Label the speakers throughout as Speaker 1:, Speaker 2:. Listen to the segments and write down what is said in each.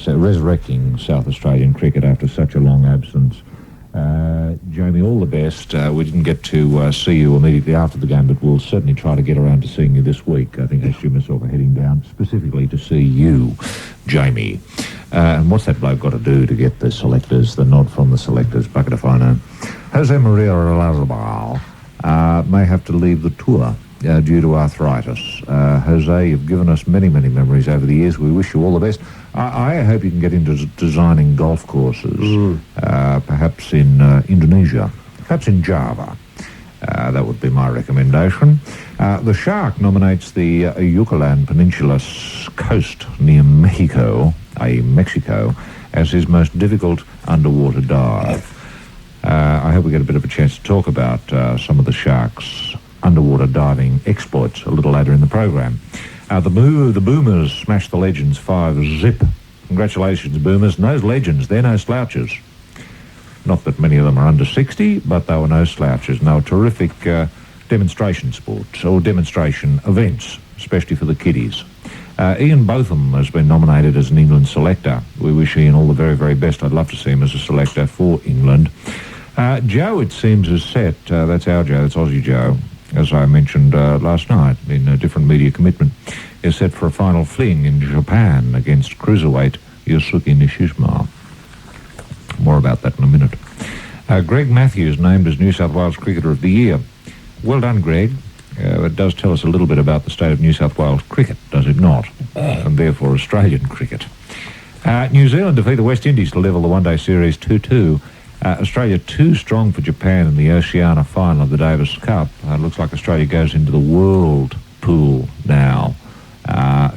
Speaker 1: resurrecting South Australian cricket after such a long absence. Jamie, all the best. We didn't get to see you immediately after the game, but we'll certainly try to get around to seeing you this week. I think Ashley and myself are heading down specifically to see you, Jamie. And what's that bloke got to do to get the selectors, the nod from the selectors? Bucket if I know. Jose Maria Olazabal may have to leave the tour due to arthritis. Jose, you've given us many, many memories over the years. We wish you all the best. I hope you can get into designing golf courses, perhaps in Indonesia, perhaps in Java. That would be my recommendation. The Shark nominates the Yucatan Peninsula coast near Mexico, as his most difficult underwater dive. I hope we get a bit of a chance to talk about some of the Shark's underwater diving exploits a little later in the program. The Boomers smashed the Legends 5-zip. Congratulations, Boomers. No legends, they're no slouches. Not that many of them are under 60, but they were no slouches. And they were terrific demonstration sports, or demonstration events, especially for the kiddies. Ian Botham has been nominated as an England selector. We wish Ian all the very, very best. I'd love to see him as a selector for England. Joe, it seems, is set. That's our Joe, that's Aussie Joe, as I mentioned last night in a different media commitment, is set for a final fling in Japan against cruiserweight Yosuke Nishijima. More about that in a minute. Greg Matthews named as New South Wales Cricketer of the Year. Well done, Greg. It does tell us a little bit about the state of New South Wales cricket, does it not? And therefore Australian cricket. New Zealand defeat the West Indies to level the one-day series 2-2. Australia too strong for Japan in the Oceania final of the Davis Cup. Looks like Australia goes into the world pool now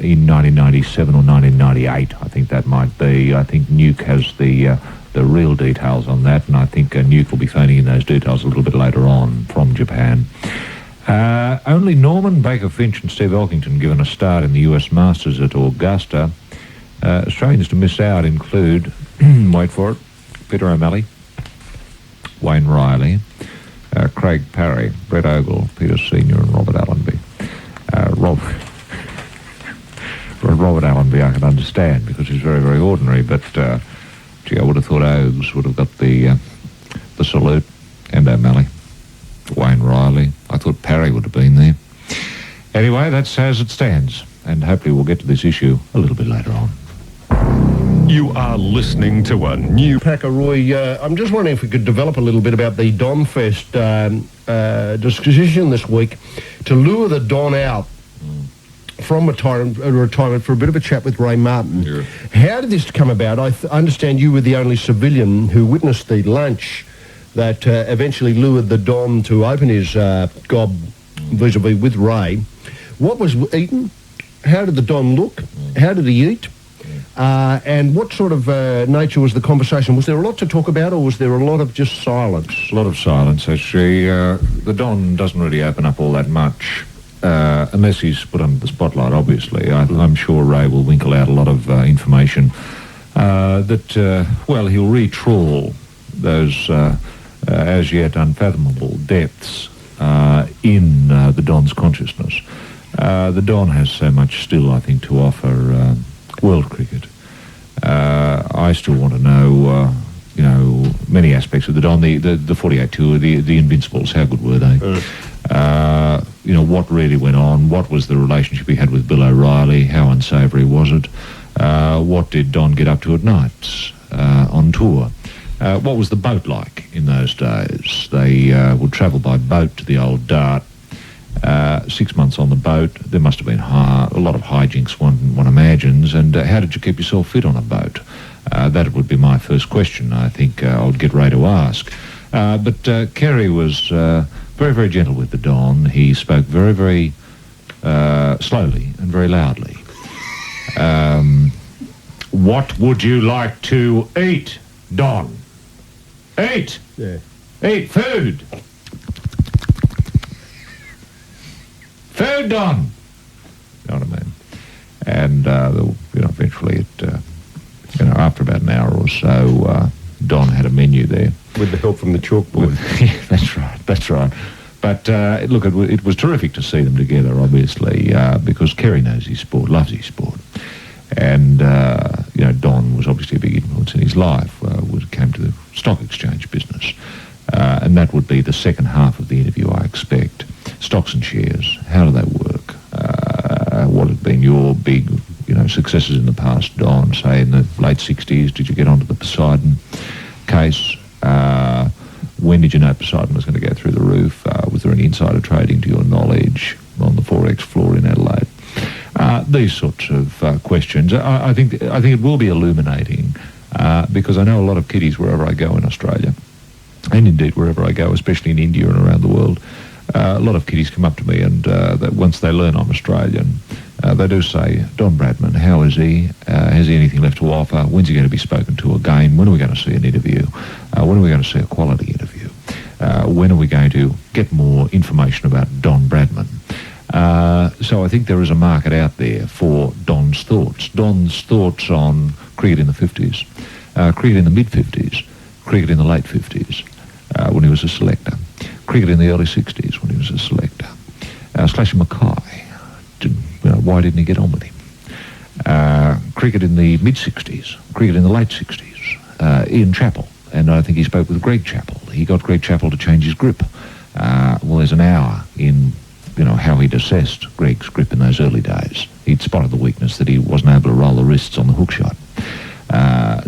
Speaker 1: in 1997 or 1998. I think that might be. I think Nuke has the real details on that, and I think Nuke will be phoning in those details a little bit later on from Japan. Only Norman, Baker Finch and Steve Elkington given a start in the US Masters at Augusta. Australians to miss out include, wait for it, Peter O'Malley, Wayne Riley, Craig Parry, Brett Ogle, Peter Senior and Robert Allenby. Robert Allenby I can understand because he's very, very ordinary, but gee, I would have thought Ogues would have got the salute, and O'Malley. Wayne Riley. I thought Parry would have been there. Anyway, that's as it stands, and hopefully we'll get to this issue a little bit later on.
Speaker 2: You are listening to a new...
Speaker 3: Packaroy, I'm just wondering if we could develop a little bit about the Don Fest discussion this week to lure the Don out from retirement for a bit of a chat with Ray Martin.
Speaker 1: Sure.
Speaker 3: How did this come about? I understand you were the only civilian who witnessed the lunch that eventually lured the Don to open his gob vis-a-vis with Ray. What was eaten? How did the Don look? How did he eat? And what sort of nature was the conversation? Was there a lot to talk about, or was there a lot of just silence?
Speaker 1: A lot of silence, actually. The Don doesn't really open up all that much, unless he's put under the spotlight, obviously. I'm sure Ray will winkle out a lot of information that, well, he'll re-trawl those as yet unfathomable depths in the Don's consciousness. The Don has so much still, I think, to offer world cricket. I still want to know, many aspects of the Don. The 48 tour, the Invincibles, how good were they? What really went on? What was the relationship he had with Bill O'Reilly? How unsavoury was it? What did Don get up to at nights on tour? What was the boat like in those days? They would travel by boat to the old Dart. 6 months on the boat. There must have been a lot of hijinks, one imagines. And how did you keep yourself fit on a boat? That would be my first question, I think I would get Ray to ask. But Kerry was very, very gentle with the Don. He spoke very, very slowly and very loudly. What would you like to eat, Don? Eat!
Speaker 3: Yeah.
Speaker 1: Eat food! Food, Don! You know what I mean? And, eventually, after about an hour or so, Don had a menu there.
Speaker 3: With the help from the chalkboard.
Speaker 1: Yeah, that's right. But, look, it was terrific to see them together, obviously, because Kerry knows his sport, loves his sport. And, Don was obviously a big influence in his life when it came to the stock exchange business. And that would be the second half of the interview, I expect. Stocks and shares, how do they work? What have been your big, successes in the past, Don? Say in the late 60s, did you get onto the Poseidon case? When did you know Poseidon was going to go through the roof? Was there any insider trading to your knowledge on the Forex floor in Adelaide? These sorts of questions. I think it will be illuminating because I know a lot of kiddies wherever I go in Australia, and indeed wherever I go, especially in India and around the world. A lot of kiddies come up to me, and once they learn I'm Australian, they do say, Don Bradman, how is he? Has he anything left to offer? When's he going to be spoken to again? When are we going to see an interview? When are we going to see a quality interview? When are we going to get more information about Don Bradman? So I think there is a market out there for Don's thoughts. Don's thoughts on cricket in the 50s, cricket in the mid-50s, cricket in the late 50s when he was a selector, cricket in the early 60s when he was a selector. Slasher Mackay, why didn't he get on with him? Cricket in the mid-60s, cricket in the late 60s, Ian Chappell, and I think he spoke with Greg Chappell. He got Greg Chappell to change his grip. Well, there's an hour in how he'd assessed Greg's grip in those early days. He'd spotted the weakness that he wasn't able to roll the wrists on the hook shot.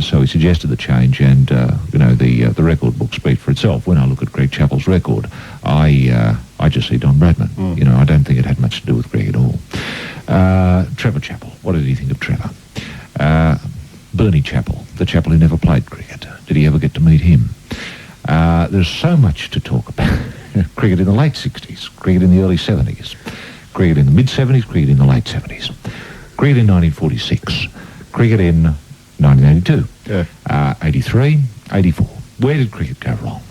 Speaker 1: So he suggested the change, and the record book speak for itself. When I look at Greg Chappell's record, I just see Don Bradman. I don't think it had much to do with Greg at all. Trevor Chappell, what did he think of Trevor? Bernie Chappell, the Chappell who never played cricket. Did he ever get to meet him? There's so much to talk about. Cricket in the late 60s, cricket in the early 70s, cricket in the mid-70s, cricket in the late 70s, cricket in 1946, cricket in 1982, 83, 84. Where did cricket go wrong?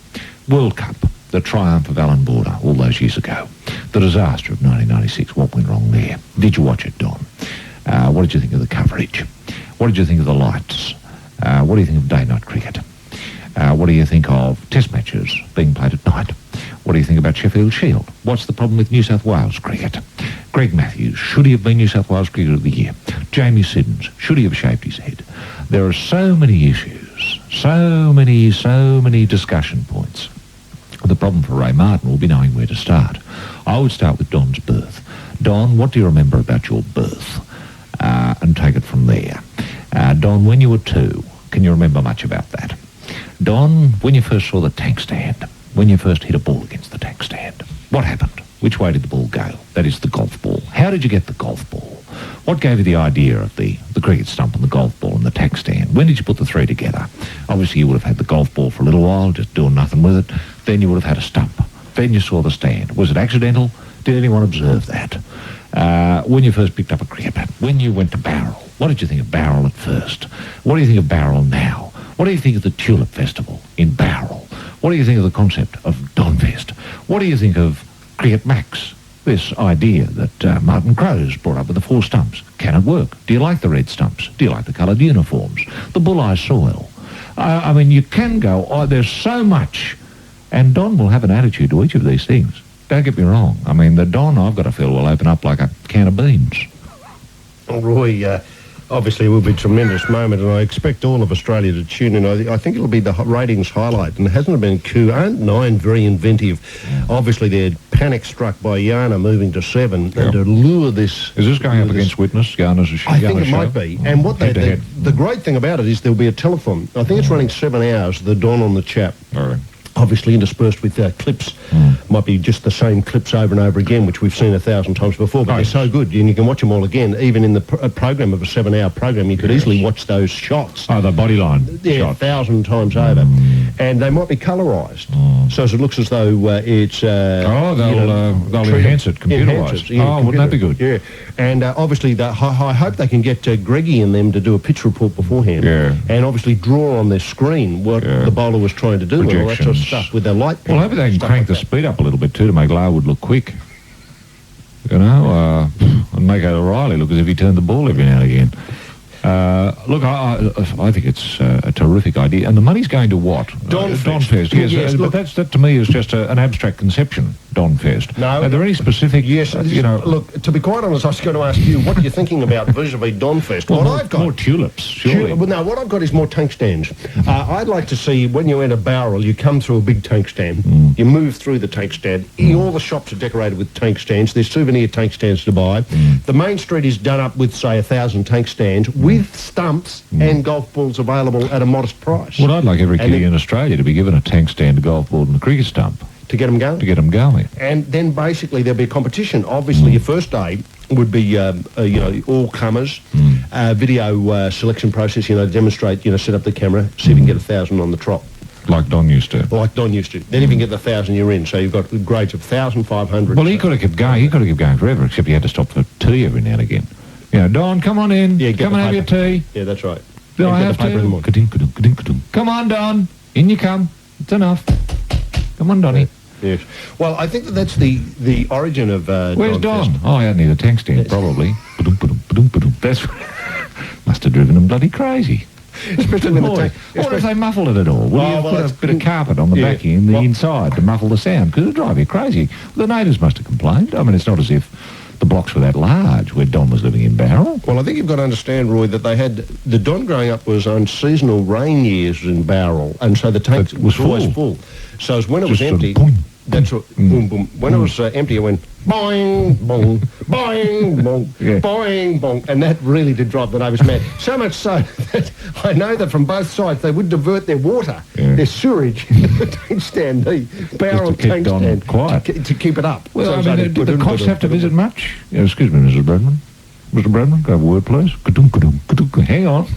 Speaker 1: World Cup, the triumph of Alan Border all those years ago. The disaster of 1996, what went wrong there? Did you watch it, Don? What did you think of the coverage? What did you think of the lights? What do you think of day-night cricket? What do you think of test matches being played at night? What do you think about Sheffield Shield? What's the problem with New South Wales cricket? Greg Matthews, should he have been New South Wales Cricketer of the Year? Jamie Siddons, should he have shaved his head? There are so many issues, so many discussion points. The problem for Ray Martin will be knowing where to start. I would start with Don's birth. Don, what do you remember about your birth? And take it from there. Don, when you were 2, can you remember much about that? Don, when you first saw the tank stand, when you first hit a ball against the tank stand, what happened? Which way did the ball go? That is the golf ball. How did you get the golf ball? What gave you the idea of the cricket stump and the golf ball and the tank stand? When did you put the three together? Obviously, you would have had the golf ball for a little while, just doing nothing with it. Then you would have had a stump. Then you saw the stand. Was it accidental? Did anyone observe that? When you first picked up a cricket bat, when you went to barrel, what did you think of barrel at first? What do you think of barrel now? What do you think of the Tulip Festival in Barrel? What do you think of the concept of Donfest? What do you think of Cricket Max? This idea that Martin Crowe's brought up with the 4 stumps. Can it work? Do you like the red stumps? Do you like the coloured uniforms? The bulleye soil? I mean, you can go, there's so much. And Don will have an attitude to each of these things. Don't get me wrong. I mean, the Don, I've got to feel, will open up like a can of beans.
Speaker 3: Well, Roy, obviously it will be a tremendous moment, and I expect all of Australia to tune in. I think it'll be the ratings highlight, and hasn't it been a coup? Aren't 9 very inventive? Yeah. Obviously they're panic struck by Yana moving to 7, and to lure this...
Speaker 1: Is this going up against Witness? Yana's
Speaker 3: I think it might be. And what the great thing about it is there'll be a telethon. I think it's running 7 hours, the Don on the Chap.
Speaker 1: All right.
Speaker 3: Obviously interspersed with clips. Might be just the same clips over and over again, which we've seen 1,000 times before, but they're so good, and you can watch them all again. Even in the program of a 7-hour program, you could easily watch those shots.
Speaker 1: Oh, the bodyline
Speaker 3: shot. 1,000 times over. And they might be colourised, so it looks as though it's...
Speaker 1: they'll enhance it, computerised. Wouldn't that be good?
Speaker 3: Yeah. And obviously, I hope they can get Greggy and them to do a pitch report beforehand.
Speaker 1: Yeah.
Speaker 3: And obviously draw on their screen what the bowler was trying to do and all that sort of stuff with their light.
Speaker 1: Well, maybe they can crank the speed up a little bit too to make Larwood look quick. And make O'Reilly look as if he turned the ball every now and again. Look, I think it's a terrific idea. And the money's going to what?
Speaker 3: Donfest.
Speaker 1: Donfest, yes.
Speaker 3: Yes,
Speaker 1: but
Speaker 3: look-
Speaker 1: that to me is just an abstract conception, Donfest.
Speaker 3: No.
Speaker 1: Are there any specific,
Speaker 3: Yes,
Speaker 1: you know...
Speaker 3: look, to be quite honest, I was going to ask you, what are you thinking about vis-a-vis Donfest?
Speaker 1: Well,
Speaker 3: What
Speaker 1: more,
Speaker 3: I've got...
Speaker 1: more tulips, surely.
Speaker 3: Well, no, what I've got is more tank stands. I'd like to see, when you enter Bowral, you come through a big tank stand, you move through the tank stand, all the shops are decorated with tank stands, there's souvenir tank stands to buy. The main street is done up with, say, 1,000 tank stands, with stumps and golf balls available at a modest price.
Speaker 1: Well, I'd like every
Speaker 3: And
Speaker 1: kiddie
Speaker 3: then-
Speaker 1: in Australia to be given a tank stand, a golf ball and a cricket stump
Speaker 3: to get them going.
Speaker 1: to get them going.
Speaker 3: And then basically there'll be a competition. Obviously, your first day would be, all comers, video selection process, demonstrate, set up the camera, see if you can get 1,000 on the trot,
Speaker 1: Like Don used to.
Speaker 3: like Don used to. Then if you can get the 1,000, you're in. So you've got grades of 1,000, 500.
Speaker 1: Well, he could have kept going. He could have kept going forever, except he had to stop for tea every now and again. Don, come on in.
Speaker 3: Yeah, get
Speaker 1: come
Speaker 3: the
Speaker 1: and have your
Speaker 3: paper.
Speaker 1: tea.
Speaker 3: Yeah, that's right.
Speaker 1: Do
Speaker 3: And
Speaker 1: I
Speaker 3: get
Speaker 1: have
Speaker 3: the paper in the
Speaker 1: to?
Speaker 3: morning.
Speaker 1: Ka-ding, ka-ding, ka-ding, ka-ding. Come on, Don. In you come. It's enough. Come on, Donny.
Speaker 3: Yes. Well, I think that's the origin of
Speaker 1: Where's Don?
Speaker 3: Donfest.
Speaker 1: Oh, I need a tank stand, probably. Ba-dum, ba-dum, ba-dum, ba-dum. That's must have driven him bloody crazy.
Speaker 3: Especially when the
Speaker 1: Boy,
Speaker 3: tank...
Speaker 1: what if they muffled it at all? Would you have
Speaker 3: well,
Speaker 1: put a
Speaker 3: that's-
Speaker 1: bit of carpet on the
Speaker 3: Yeah.
Speaker 1: back in the
Speaker 3: Well-
Speaker 1: inside to muffle the sound? Because it'd drive you crazy. The neighbours must have complained. I mean, it's not as if the blocks were that large where Don was living in Bowral.
Speaker 3: Well, I think you've got to understand, Roy, that they had... The Don growing up was on seasonal rain years in Bowral, and so the tank
Speaker 1: It was
Speaker 3: was always
Speaker 1: full.
Speaker 3: full. So as when it was
Speaker 1: Just sort of
Speaker 3: empty...
Speaker 1: boom,
Speaker 3: That's what... Boom, boom. When it was empty, it went boing, boing, boing, boing,
Speaker 1: Yeah.
Speaker 3: boing, boing. And that really did drive the neighbours mad. So much so that I know that from both sides they would divert their water,
Speaker 1: Yeah.
Speaker 3: their sewage, the tank stand, the Bowral
Speaker 1: keep
Speaker 3: tank
Speaker 1: Don
Speaker 3: stand.
Speaker 1: quiet.
Speaker 3: To keep it up.
Speaker 1: Well,
Speaker 3: So
Speaker 1: I
Speaker 3: it's
Speaker 1: mean,
Speaker 3: only
Speaker 1: do the
Speaker 3: ba-dum,
Speaker 1: cops have to
Speaker 3: ba-dum,
Speaker 1: visit much? Yeah, excuse me, Mrs. Bradman. Mr. Bradman, go have a word, please. Ka-dum, ka-dum, ka-dum, ka- Hang on.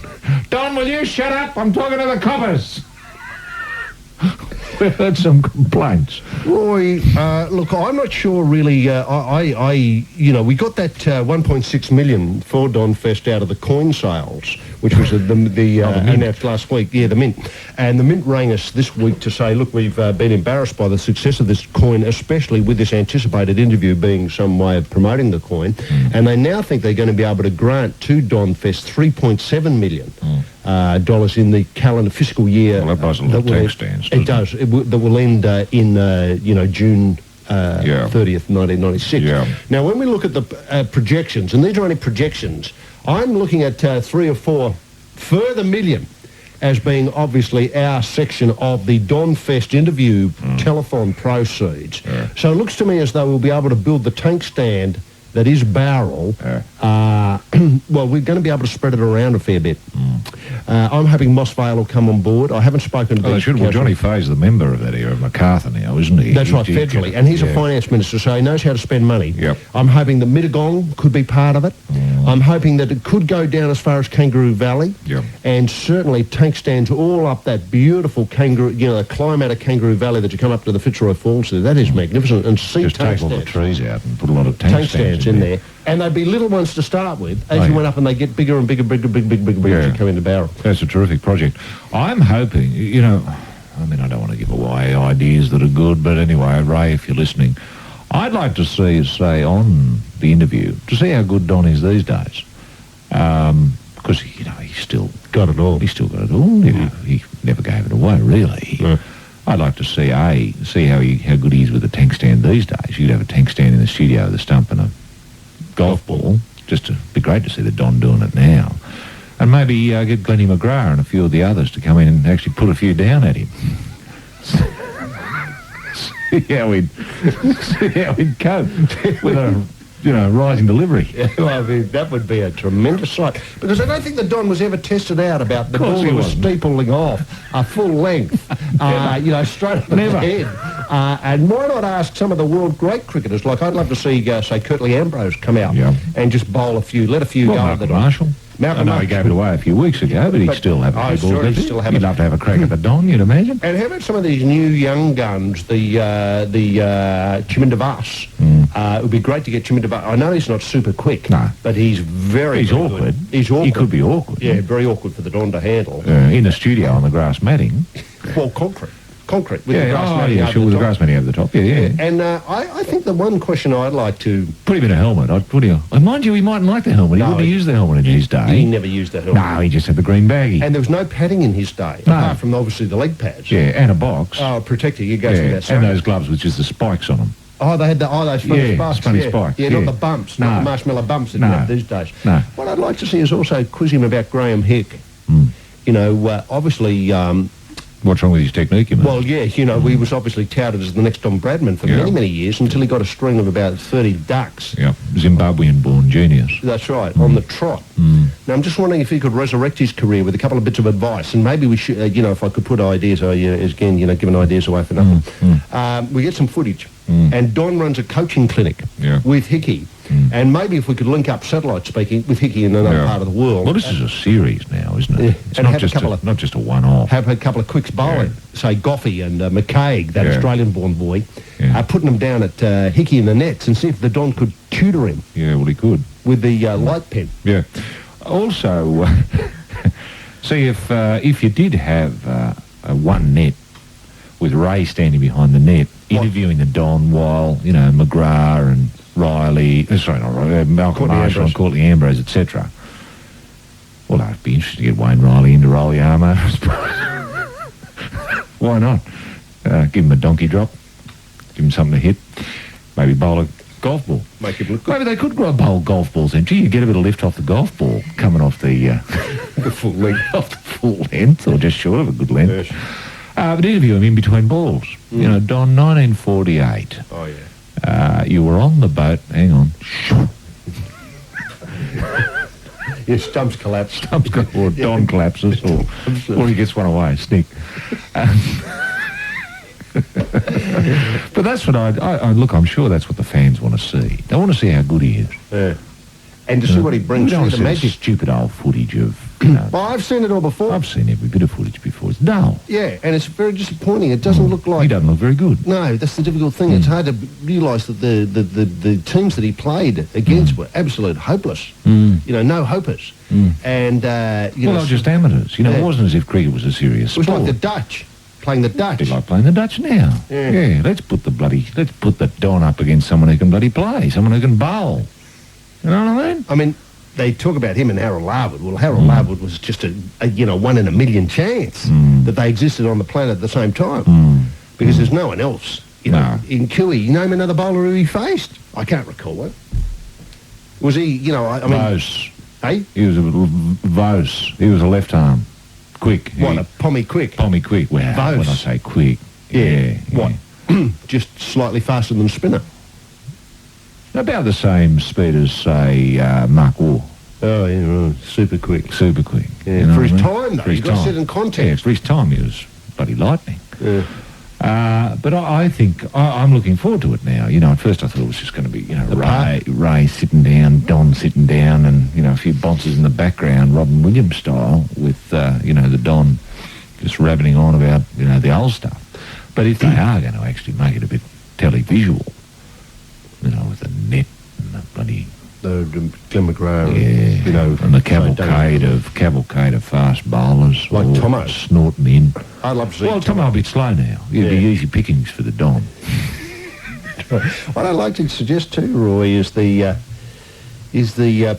Speaker 1: Don, will you shut up? I'm talking to the coppers. We've heard some complaints.
Speaker 3: Roy, look, I'm not sure really. We got that 1.6 million for Donfest out of the coin sales, which was the announced last week. Yeah, the Mint. And the Mint rang us this week to say, look, we've been embarrassed by the success of this coin, especially with this anticipated interview being some way of promoting the coin. And they now think they're going to be able to grant to Donfest $3.7 million dollars in the calendar fiscal year.
Speaker 1: Well, that buys a lot of
Speaker 3: will
Speaker 1: tank
Speaker 3: end-
Speaker 1: stands,
Speaker 3: It
Speaker 1: doesn't
Speaker 3: does. That will end in June 30th, 1996.
Speaker 1: Yeah.
Speaker 3: Now, when we look at the projections, and these are only projections, I'm looking at 3 or 4 further million as being obviously our section of the Donfest interview telethon proceeds.
Speaker 1: Yeah.
Speaker 3: So it looks to me as though we'll be able to build the tank stand that is Bowral. Well, we're going to be able to spread it around a fair bit. I'm hoping Moss Vale will come on board. I haven't spoken to
Speaker 1: Oh,
Speaker 3: the
Speaker 1: they should. Well,
Speaker 3: council.
Speaker 1: Johnny Fay's the member of that area of Macarthur now, isn't he?
Speaker 3: That's right, federally. And he's a
Speaker 1: yeah.
Speaker 3: finance minister, so he knows how to spend money.
Speaker 1: Yep.
Speaker 3: I'm hoping that Mittagong could be part of it. I'm hoping that it could go down as far as Kangaroo Valley.
Speaker 1: Yep.
Speaker 3: And certainly tank stands all up that beautiful Kangaroo, the climb out of Kangaroo Valley that you come up to the Fitzroy Falls there. That is magnificent. And see
Speaker 1: Just
Speaker 3: tank
Speaker 1: take all the
Speaker 3: stands.
Speaker 1: trees out and put a lot of tank,
Speaker 3: Tank stands in there. And they'd be little ones to start with. As
Speaker 1: Oh,
Speaker 3: you
Speaker 1: yeah.
Speaker 3: went up and they get bigger and bigger, bigger, as
Speaker 1: Yeah.
Speaker 3: you come into Bowral.
Speaker 1: That's a terrific project. I'm hoping, I mean, I don't want to give away ideas that are good, but anyway, Ray, if you're listening, I'd like to see, say, on the interview, to see how good Don is these days. Because, he's still
Speaker 3: Got it all.
Speaker 1: He's still got it all. He never gave it away, really.
Speaker 3: No.
Speaker 1: I'd like to see how good he is with the tank stand these days. You'd have a tank stand in the studio with a stump and a golf ball. Just to be great to see the Don doing it now. And maybe get Glennie McGrath and a few of the others to come in and actually put a few down at him. see how he'd cope with a rising delivery.
Speaker 3: Well, I mean, that would be a tremendous sight. Because I don't think the Don was ever tested out about the
Speaker 1: course
Speaker 3: ball
Speaker 1: he
Speaker 3: that was
Speaker 1: wasn't.
Speaker 3: steepling off a full length, straight up
Speaker 1: Never.
Speaker 3: the head. And why not ask some of the world great cricketers? Like, I'd love to see, say, Curtly Ambrose come out
Speaker 1: Yeah.
Speaker 3: and just bowl a few, let a few
Speaker 1: Well,
Speaker 3: go at
Speaker 1: Malcolm
Speaker 3: the Don.
Speaker 1: Marshall.
Speaker 3: Malcolm
Speaker 1: I know he
Speaker 3: Marshall.
Speaker 1: gave it away a few weeks ago, but he'd
Speaker 3: But-
Speaker 1: still have a
Speaker 3: Oh,
Speaker 1: few
Speaker 3: sure,
Speaker 1: balls.
Speaker 3: he'd
Speaker 1: left.
Speaker 3: still have
Speaker 1: He'd
Speaker 3: it.
Speaker 1: love to have a crack at the Don, you'd imagine.
Speaker 3: And how about some of these new young guns, the Chimindavas? It would be great to get Chimindavas. I know he's not super quick,
Speaker 1: No.
Speaker 3: but he's very,
Speaker 1: He's
Speaker 3: very
Speaker 1: awkward.
Speaker 3: good. He's awkward.
Speaker 1: He could be awkward.
Speaker 3: Yeah, very awkward for the Don to handle.
Speaker 1: In the studio on the grass matting.
Speaker 3: Well, concrete. concrete with the grass matting over
Speaker 1: sure,
Speaker 3: the
Speaker 1: with the
Speaker 3: top.
Speaker 1: grass matting over the top. Yeah.
Speaker 3: And I think the one question I'd like to...
Speaker 1: Put him in a helmet. I'd put him. Mind you, he mightn't like the helmet. He wouldn't have used the helmet in his day.
Speaker 3: He never used the helmet.
Speaker 1: No, he just had the green baggie.
Speaker 3: And there was no padding in his day,
Speaker 1: No.
Speaker 3: apart from obviously the leg pads.
Speaker 1: Yeah, and a box.
Speaker 3: Oh, protector, you go through that.
Speaker 1: And those gloves with just the spikes on them.
Speaker 3: Oh, they had those funny spikes.
Speaker 1: funny spikes.
Speaker 3: Yeah, not the bumps, not the marshmallow bumps that you have these days.
Speaker 1: No.
Speaker 3: What I'd like to see is also quiz him about Graham Hick. You know, obviously...
Speaker 1: What's wrong with his technique, you mean?
Speaker 3: well, yeah, you know, he was obviously touted as the next Don Bradman for many, many years until he got a string of about 30 ducks.
Speaker 1: Yeah, Zimbabwean-born genius.
Speaker 3: That's right, on the trot. Now, I'm just wondering if he could resurrect his career with a couple of bits of advice, and maybe we should, you know, if I could put ideas, again, you know, giving ideas away for nothing. We get some footage, and Don runs a coaching clinic with Hickey, and maybe if we could link up satellite speaking with Hickey in another part of the world.
Speaker 1: Well, this is a series now, isn't it?
Speaker 3: Yeah.
Speaker 1: It's
Speaker 3: And
Speaker 1: not
Speaker 3: have
Speaker 1: just
Speaker 3: a couple
Speaker 1: not just a one-off.
Speaker 3: Have a couple of quicks bowling, say Goffey and McCaig, that Australian-born boy, putting them down at Hickey in the nets and see if the Don could tutor him
Speaker 1: Yeah, well, he could.
Speaker 3: with the light pen.
Speaker 1: Yeah. Also, see if you did have one net with Ray standing behind the net, interviewing the Don while, you know, McGrath and Riley, Malcolm Marshall and Courtney Ambrose, etc. Well, it'd be interesting to get Wayne Riley into roll the arm over, I suppose. Why not? Give him a donkey drop, give him something to hit, maybe bowl a golf ball.
Speaker 3: Make it look good.
Speaker 1: Maybe they could bowl golf balls then. Gee, you get a bit of lift off the golf ball coming off the
Speaker 3: full length.
Speaker 1: off the full length, or just short of a good length.
Speaker 3: Yes.
Speaker 1: But interview him in between balls. You know, Don, 1948.
Speaker 3: Oh, yeah.
Speaker 1: You were on the boat. Hang on.
Speaker 3: Your stumps collapsed.
Speaker 1: Or Don collapses, or he gets one away. Sneak. But that's what I look. I'm sure that's what the fans want to see. They want to see how good he is.
Speaker 3: Yeah. And to see what he brings
Speaker 1: We don't
Speaker 3: through the
Speaker 1: want to see
Speaker 3: magic.
Speaker 1: stupid old footage of. You know,
Speaker 3: Well, I've seen it all before.
Speaker 1: I've seen every bit of footage before. It's dull.
Speaker 3: Yeah, and it's very disappointing. It doesn't look
Speaker 1: He
Speaker 3: like...
Speaker 1: doesn't look very good.
Speaker 3: No, that's the difficult thing. It's hard to realise that the teams that he played against were absolute hopeless. You know, no hopers. And, you
Speaker 1: Well,
Speaker 3: know...
Speaker 1: they were just amateurs. You know,
Speaker 3: Yeah.
Speaker 1: it wasn't as if cricket was a serious
Speaker 3: It was
Speaker 1: sport.
Speaker 3: like the Dutch, playing the Dutch.
Speaker 1: Bit like playing the Dutch now.
Speaker 3: Yeah.
Speaker 1: Let's put the Don up against someone who can bloody play, someone who can bowl. You know what I mean?
Speaker 3: I mean, they talk about him and Harold Larwood. Well, Harold Larwood was just a 1 in a million chance that they existed on the planet at the same time. Because there's no one else. You know, in Cooey, you name another bowler who he faced? I can't recall it. Was he, you know, I mean...
Speaker 1: Vose.
Speaker 3: Hey?
Speaker 1: He was a Vose. He was a left arm. Quick.
Speaker 3: What, a Pommy Quick?
Speaker 1: Pommy Quick. Well,
Speaker 3: Vose.
Speaker 1: when I say quick. Yeah.
Speaker 3: What? Just slightly faster than spinner.
Speaker 1: About the same speed as, say, Mark Waugh.
Speaker 3: Oh, yeah, right. Super quick.
Speaker 1: Super quick.
Speaker 3: Yeah,
Speaker 1: You know
Speaker 3: for
Speaker 1: what
Speaker 3: his
Speaker 1: I mean?
Speaker 3: time, though.
Speaker 1: For his
Speaker 3: You've got to
Speaker 1: time.
Speaker 3: set in context.
Speaker 1: Yeah, for his time, he was bloody lightning.
Speaker 3: Yeah.
Speaker 1: But I think I'm looking forward to it now. You know, at first I thought it was just going to be, you know, Ray sitting down, Don sitting down, and, you know, a few bonces in the background, Robin Williams style, with, you know, the Don just rabbiting on about, you know, the old stuff. But if they are going to actually make it a bit televisual, you know, with the net and the bloody...
Speaker 3: The Glenn McGrath,
Speaker 1: Yeah,
Speaker 3: you know...
Speaker 1: and the cavalcade of fast bowlers.
Speaker 3: Like
Speaker 1: all
Speaker 3: Tomo.
Speaker 1: Snorting in.
Speaker 3: I'd love to see
Speaker 1: Well, Tomo a bit slow now. It'd be easy pickings for the Don.
Speaker 3: What I'd like to suggest too, Roy, is the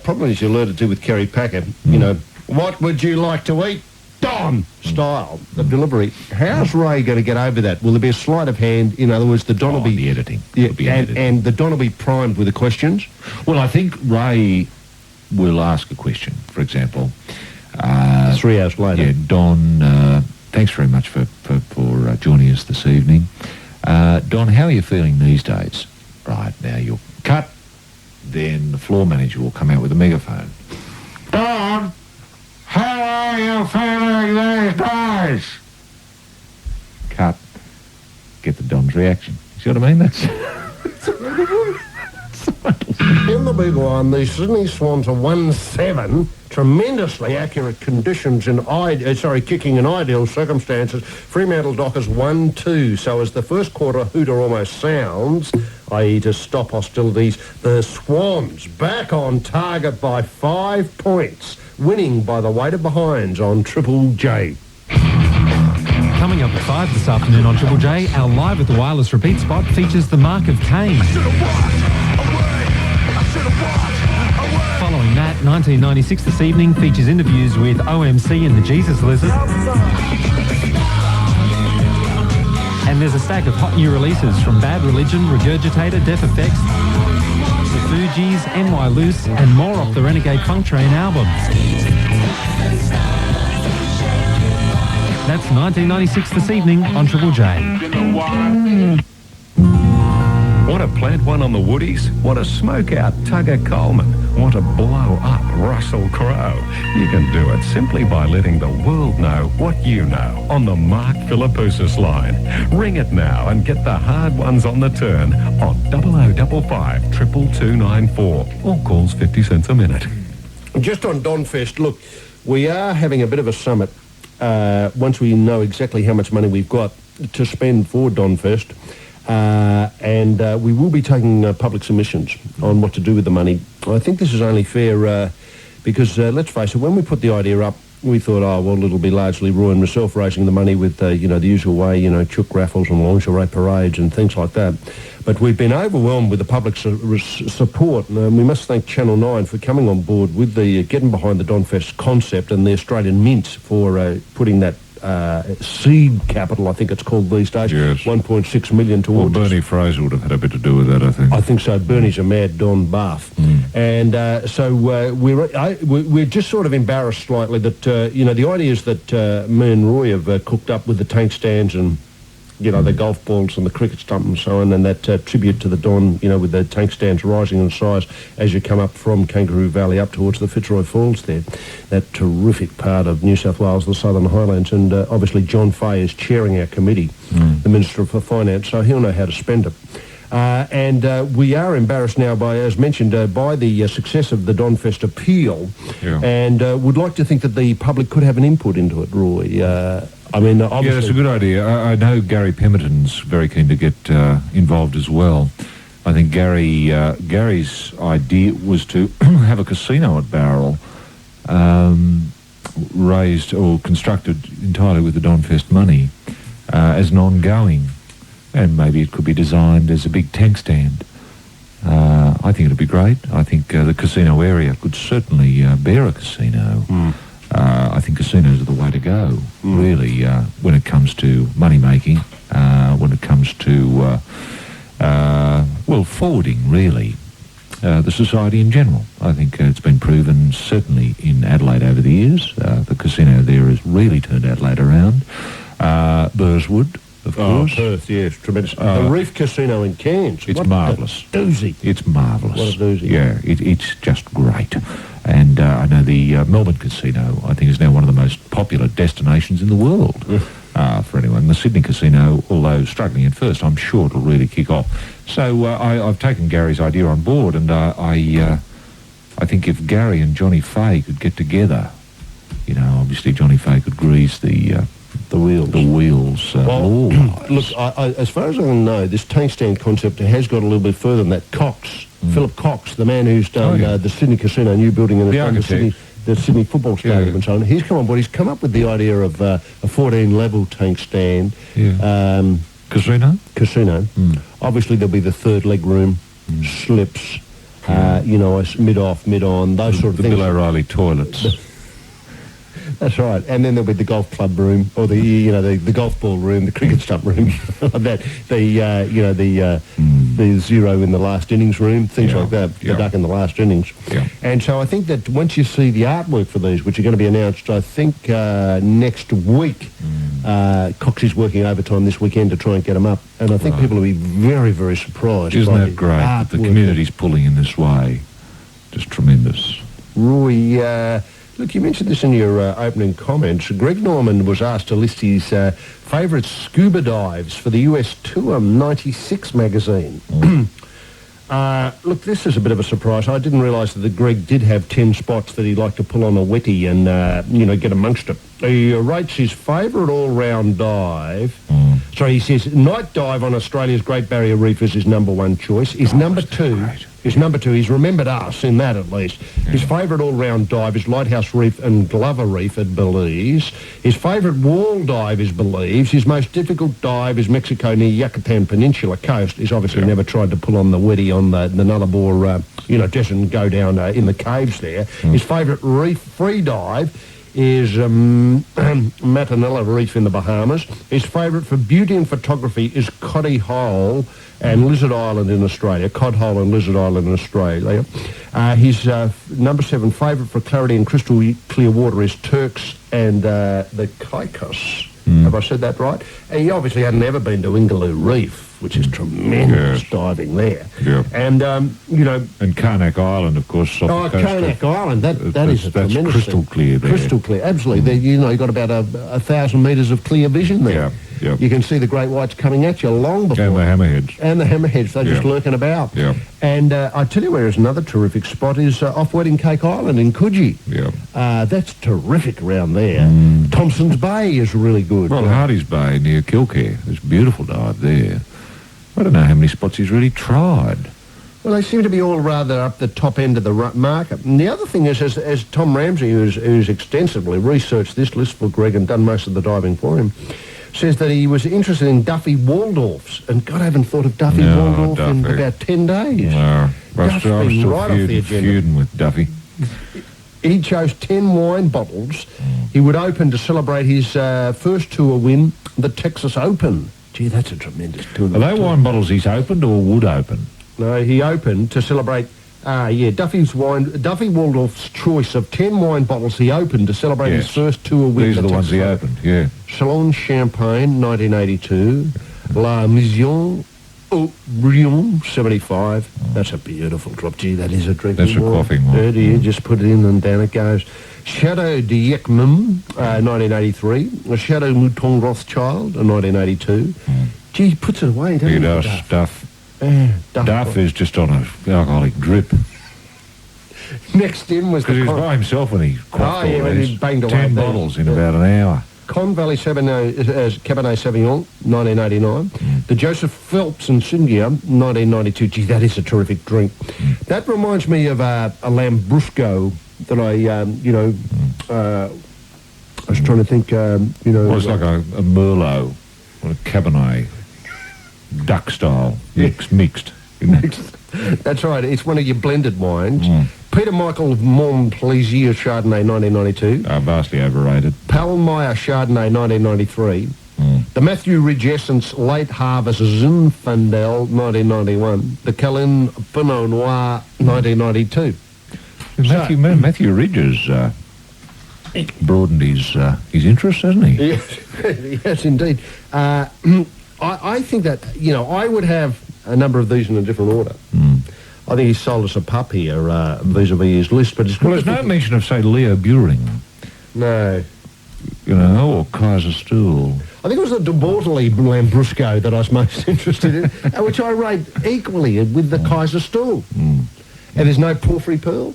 Speaker 3: problem as you alluded to with Kerry Packer. You know, what would you like to eat? Don style of delivery. How's Ray going to get over that? Will there be a sleight of hand? In other words, the Don will be
Speaker 1: the editing.
Speaker 3: Yeah,
Speaker 1: It'll be edited.
Speaker 3: and the Don will be primed with the questions.
Speaker 1: Well, I think Ray will ask a question. For example,
Speaker 3: 3 hours later.
Speaker 1: yeah, Don, thanks very much for joining us this evening. Don, how are you feeling these days? Right, now you'll cut. Then the floor manager will come out with a megaphone. Don, how are you feeling these days? Cut. Get the Don's reaction. See what I mean? That's...
Speaker 3: In the big one, the Sydney Swans are 1-7. Tremendously accurate conditions in kicking in ideal circumstances. Fremantle Dockers 1-2. So as the first quarter hooter almost sounds, i.e. to stop hostilities, the Swans back on target by 5 points, winning by the weight of behinds on Triple J.
Speaker 4: Coming up at 5 this afternoon on Triple J, our Live at the Wireless repeat spot features the Mark of Cain. Following that, 1996 this evening features interviews with OMC and the Jesus Lizard. And there's a stack of hot new releases from Bad Religion, Regurgitator, Death Effects, The Fugees, NY Loose, and more off the Renegade Funk Train album. That's 1996 this evening on Triple J.
Speaker 2: Want to plant one on the Woodies? Want to smoke out Tugger Coleman? Want to blow up Russell Crowe? You can do it simply by letting the world know what you know on the Mark Philippoussis line. Ring it now and get the hard ones on the turn on 0055 22294. All calls 50 cents a minute.
Speaker 3: Just on Donfest, look, we are having a bit of a summit once we know exactly how much money we've got to spend for Donfest. And we will be taking public submissions on what to do with the money. I think this is only fair because, let's face it, when we put the idea up, we thought, oh, well, it'll be largely Roy and myself raising the money with, the usual way, chook raffles and lingerie parades and things like that. But we've been overwhelmed with the public support, and we must thank Channel 9 for coming on board with the getting behind the Donfest concept and the Australian Mint for putting that seed capital, I think it's called these days,
Speaker 1: yes.
Speaker 3: 1.6 million
Speaker 1: Well,
Speaker 3: towards...
Speaker 1: Bernie Fraser would have had a bit to do with that, I think.
Speaker 3: I think so. Bernie's a mad Don Buff. And so we're just sort of embarrassed slightly that, the ideas that me and Roy have cooked up with the tank stands and, the golf balls and the cricket stump and so on, and that tribute to the Don, with the tank stands rising in size as you come up from Kangaroo Valley up towards the Fitzroy Falls there, that terrific part of New South Wales, the Southern Highlands, and obviously John Fay is chairing our committee, the Minister for Finance, so he'll know how to spend it. And we are embarrassed now by, as mentioned, by the success of the Donfest appeal, and would like to think that the public could have an input into it, Roy. Obviously...
Speaker 1: Yeah, that's a good idea. I know Gary Pemberton's very keen to get involved as well. I think Gary's idea was to have a casino at Bowral, raised or constructed entirely with the Donfest money as an ongoing, and maybe it could be designed as a big tank stand. I think it'd be great. I think the casino area could certainly bear a casino. I think casinos are the way to go, really, when it comes to money making, when it comes to, forwarding, really, the society in general. I think it's been proven, certainly in Adelaide over the years. The casino there has really turned Adelaide around. Burswood, of course.
Speaker 3: Perth, yes, tremendous. The Reef Casino in Cairns.
Speaker 1: It's marvellous.
Speaker 3: Doozy.
Speaker 1: It's marvellous.
Speaker 3: What a doozy.
Speaker 1: Yeah, it's just great. And I know the Melbourne Casino, I think, is now one of the most popular destinations in the world for anyone. The Sydney Casino, although struggling at first, I'm sure it'll really kick off. So I've taken Gary's idea on board, and I think if Gary and Johnny Fay could get together, obviously Johnny Fay could grease the wheels.
Speaker 3: Look, as far as I know, this tank stand concept has got a little bit further than that. Philip Cox, the man who's done the Sydney Casino, new building in the Sydney Football Stadium and so on. He's come on board. He's come up with the idea of a 14-level tank stand.
Speaker 1: Casino?
Speaker 3: Casino. Obviously, there'll be the third leg room, slips, mid-off, mid-on, those sort of things.
Speaker 1: The Bill O'Reilly toilets.
Speaker 3: That's right, and then there'll be the golf club room, or the golf ball room, the cricket stump room, like that. The zero in the last innings room, things like that. The duck in the last innings. And so I think that once you see the artwork for these, which are going to be announced, I think next week, Coxie's working overtime this weekend to try and get them up, and I think people will be very, very surprised.
Speaker 1: Isn't that great? That the community's pulling in this way, just tremendous.
Speaker 3: Roy. Look, you mentioned this in your opening comments. Greg Norman was asked to list his favourite scuba dives for the US Tour 96 magazine. Look, this is a bit of a surprise. I didn't realise that Greg did have 10 spots that he'd like to pull on a wetty and, get amongst it. He rates his favourite all-round dive Sorry, he says night dive on Australia's Great Barrier Reef is his number one choice. His number two, he's remembered us in that at least. His favourite all-round dive is Lighthouse Reef and Glover Reef at Belize. His favourite wall dive is Belize. His most difficult dive is Mexico near Yucatan Peninsula coast. He's obviously never tried to pull on the Weddy on the Nullarbor, doesn't go down in the caves there. His favourite reef free dive is Matanella Reef in the Bahamas. His favourite for beauty and photography is Coddy Hole and Lizard Island in Australia. Cod Hole and Lizard Island in Australia. His number 7 favourite for clarity and crystal clear water is Turks and the Caicos. Have I said that right? He obviously hadn't ever been to Ingaloo Reef, which is tremendous diving there.
Speaker 1: Yeah.
Speaker 3: And,
Speaker 1: And Karnak Island, of course, off the coast.
Speaker 3: Karnak Island, that is a
Speaker 1: that's
Speaker 3: tremendous
Speaker 1: crystal
Speaker 3: thing.
Speaker 1: clear there.
Speaker 3: Crystal clear, absolutely. You've got about 1,000 metres of clear vision there.
Speaker 1: Yeah.
Speaker 3: You can see the great whites coming at you long before.
Speaker 1: And the hammerheads.
Speaker 3: And the hammerheads, they're just lurking about.
Speaker 1: Yeah.
Speaker 3: And I tell you where is another terrific spot is off Wedding Cake Island in Coogee.
Speaker 1: Yeah.
Speaker 3: That's terrific around there. Thompson's Bay is really good.
Speaker 1: Well, Hardy's Bay near Kilcare. There's a beautiful dive there. I don't know how many spots he's really tried.
Speaker 3: Well, they seem to be all rather up the top end of the market. And the other thing is, as Tom Ramsey, who's extensively researched this list for Greg and done most of the diving for him, says that he was interested in Duffy Waldorfs. And God, I haven't thought of Duffy Waldorf in about 10 days.
Speaker 1: No. I'm still
Speaker 3: right off the agenda.
Speaker 1: feuding with Duffy.
Speaker 3: He chose 10 wine bottles. He would open to celebrate his first tour win, the Texas Open. Gee, that's a tremendous tour.
Speaker 1: Are they wine bottles he's opened or would open?
Speaker 3: No, he opened to celebrate... Duffy Waldorf's choice of 10 wine bottles he opened to celebrate his first tour win.
Speaker 1: These are the ones he opened, yeah.
Speaker 3: Salon Champagne, 1982. La Maison Brion, 75. That's a beautiful drop. Gee, that is a drinking
Speaker 1: That's a
Speaker 3: wine.
Speaker 1: coughing one.
Speaker 3: You just put it in and down it goes. Chateau d'Yquem, 1983. A Chateau Mouton Rothschild, 1982. Gee, he puts it away, doesn't he?
Speaker 1: He does stuff. Duff is just on an alcoholic drip.
Speaker 3: Next in was
Speaker 1: Because he was by himself when he quaffed all
Speaker 3: when
Speaker 1: these.
Speaker 3: he banged away
Speaker 1: 10
Speaker 3: there.
Speaker 1: bottles in about an hour.
Speaker 3: Con Valley Cabernet Sauvignon, 1989. The Joseph Phelps and Syngia, 1992. Gee, that is a terrific drink. That reminds me of a Lambrusco that I was trying to think,
Speaker 1: Well, it's like a Merlot or a Cabernet. Duck style. Mixed.
Speaker 3: That's right. It's one of your blended wines. Peter Michael of Montplaisir Chardonnay, 1992.
Speaker 1: Vastly overrated.
Speaker 3: Palmeyer Chardonnay, 1993. The Matthew Ridge Essence Late Harvest Zinfandel, 1991. The Calin Pinot Noir, 1992.
Speaker 1: Matthew Ridge has broadened his interests, hasn't he?
Speaker 3: Yes, indeed. I think that, I would have a number of these in a different order. I think he sold us a pup here vis-a-vis his list, but it's
Speaker 1: Well, there's no mention of, say, Leo Buring,
Speaker 3: No.
Speaker 1: or Kaiser Stuhl.
Speaker 3: I think it was the De Bortoli Lambrusco that I was most interested in, which I rate equally with the Kaiser Stuhl. And there's no Porphyry Pearl.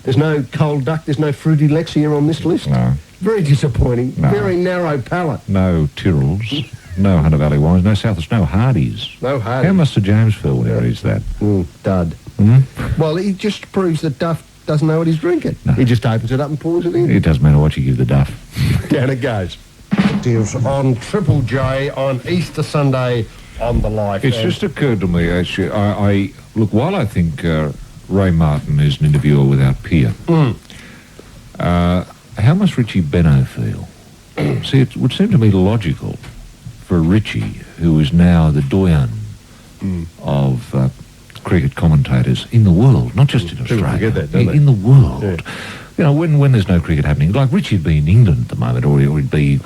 Speaker 3: There's no Cold Duck. There's no Fruity Lexia on this list.
Speaker 1: No.
Speaker 3: Very disappointing.
Speaker 1: No.
Speaker 3: Very narrow palate.
Speaker 1: No Tyrrells. No Hunter Valley wines. No Southers. No Hardies.
Speaker 3: No Hardies.
Speaker 1: How must Sir James feel when he reads that?
Speaker 3: Dud. Well, he just proves that Duff doesn't know what he's drinking. No. He just opens it up and pours it in.
Speaker 1: It doesn't matter what you give the Duff.
Speaker 3: Down it goes. On Triple J on Easter Sunday on The Life.
Speaker 1: It's just occurred to me, actually, I look, while I think Ray Martin is an interviewer without peer, how must Richie Benno feel? See, it would seem to me logical for Richie, who is now the doyen of cricket commentators in the world, not just in Australia,
Speaker 3: forget that, don't they?
Speaker 1: in the world.
Speaker 3: Yeah.
Speaker 1: When there's no cricket happening, like Richie'd be in England at the moment, or he'd be, in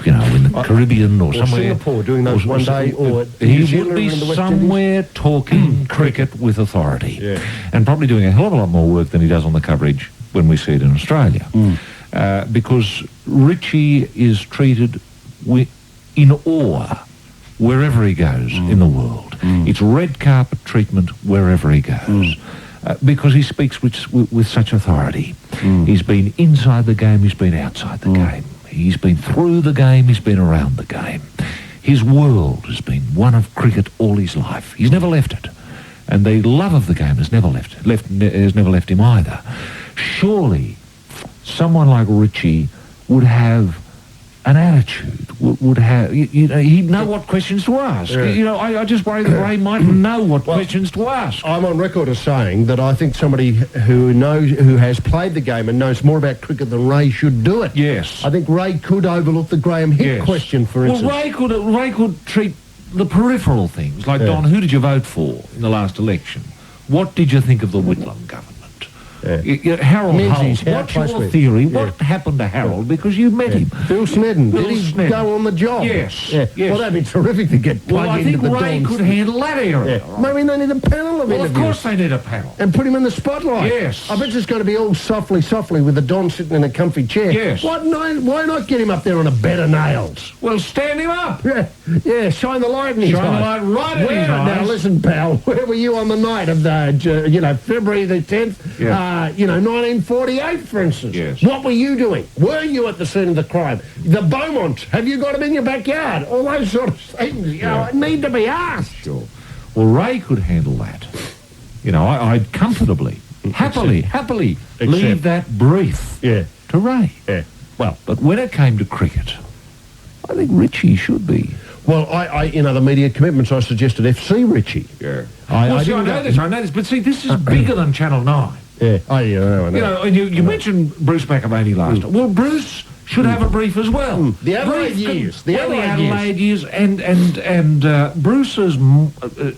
Speaker 1: the Caribbean or somewhere.
Speaker 3: Singapore doing those one day, or New
Speaker 1: he
Speaker 3: Zealand
Speaker 1: would be
Speaker 3: in the West
Speaker 1: somewhere talking cricket with authority,
Speaker 3: Yeah.
Speaker 1: and probably doing a hell of a lot more work than he does on the coverage when we see it in Australia, because Richie is treated in awe wherever he goes in the world. It's red carpet treatment wherever he goes. Because he speaks with such authority. He's been inside the game, he's been outside the game. He's been through the game, he's been around the game. His world has been one of cricket all his life. He's never left it. And the love of the game has never left him either. Surely someone like Richie would have an attitude, would have, he'd know what questions to ask.
Speaker 3: Yeah.
Speaker 1: I just worry that Ray mightn't know what questions to ask.
Speaker 3: I'm on record as saying that I think somebody who has played the game and knows more about cricket than Ray should do it.
Speaker 1: Yes.
Speaker 3: I think Ray could overlook the Graham Hick question, for instance.
Speaker 1: Well, Ray could treat the peripheral things, like, Don, who did you vote for in the last election? What did you think of the Whitlam government? Harold
Speaker 3: Menzies,
Speaker 1: Holt, what's your theory? What happened to Harold because you met him?
Speaker 3: Phil Snedden,
Speaker 1: Phil
Speaker 3: did he
Speaker 1: Snedden.
Speaker 3: go on the job?
Speaker 1: Yes,
Speaker 3: Yeah.
Speaker 1: yes.
Speaker 3: Well, that'd be terrific to get plugged
Speaker 1: I
Speaker 3: into
Speaker 1: think
Speaker 3: the
Speaker 1: Ray
Speaker 3: Dons.
Speaker 1: could handle that area.
Speaker 3: Yeah. Maybe they need a panel of
Speaker 1: Well,
Speaker 3: interviews.
Speaker 1: of course they need a panel.
Speaker 3: And put him in the spotlight.
Speaker 1: Yes.
Speaker 3: I bet it's going to be all softly with the Don sitting in a comfy chair.
Speaker 1: Yes.
Speaker 3: Why not get him up there on a bed of nails?
Speaker 1: Well, stand him up.
Speaker 3: Yeah, shine the light in his
Speaker 1: Shine the
Speaker 3: eyes.
Speaker 1: light right in his
Speaker 3: Now,
Speaker 1: eyes.
Speaker 3: listen, pal, where were you on the night of the, February the 10th, 1948, for instance?
Speaker 1: Yes.
Speaker 3: What were you doing? Were you at the scene of the crime? The Beaumont, have you got him in your backyard? All those sort of things, need to be asked.
Speaker 1: Sure. Well, Ray could handle that. I'd comfortably, happily leave that brief to Ray.
Speaker 3: Yeah.
Speaker 1: Well, but when it came to cricket, I think Richie should be.
Speaker 3: Well, I in other media commitments, I suggested FC Richie.
Speaker 1: Yeah.
Speaker 3: I
Speaker 1: I
Speaker 3: didn't
Speaker 1: know
Speaker 3: go-
Speaker 1: this. But see, this is bigger than Channel 9.
Speaker 3: Yeah, I know.
Speaker 1: And you mentioned Bruce McAvaney last time. Well, Bruce should have a brief as well.
Speaker 3: The Adelaide
Speaker 1: Brief can-
Speaker 3: years. The
Speaker 1: well,
Speaker 3: Adelaide
Speaker 1: years. And Bruce's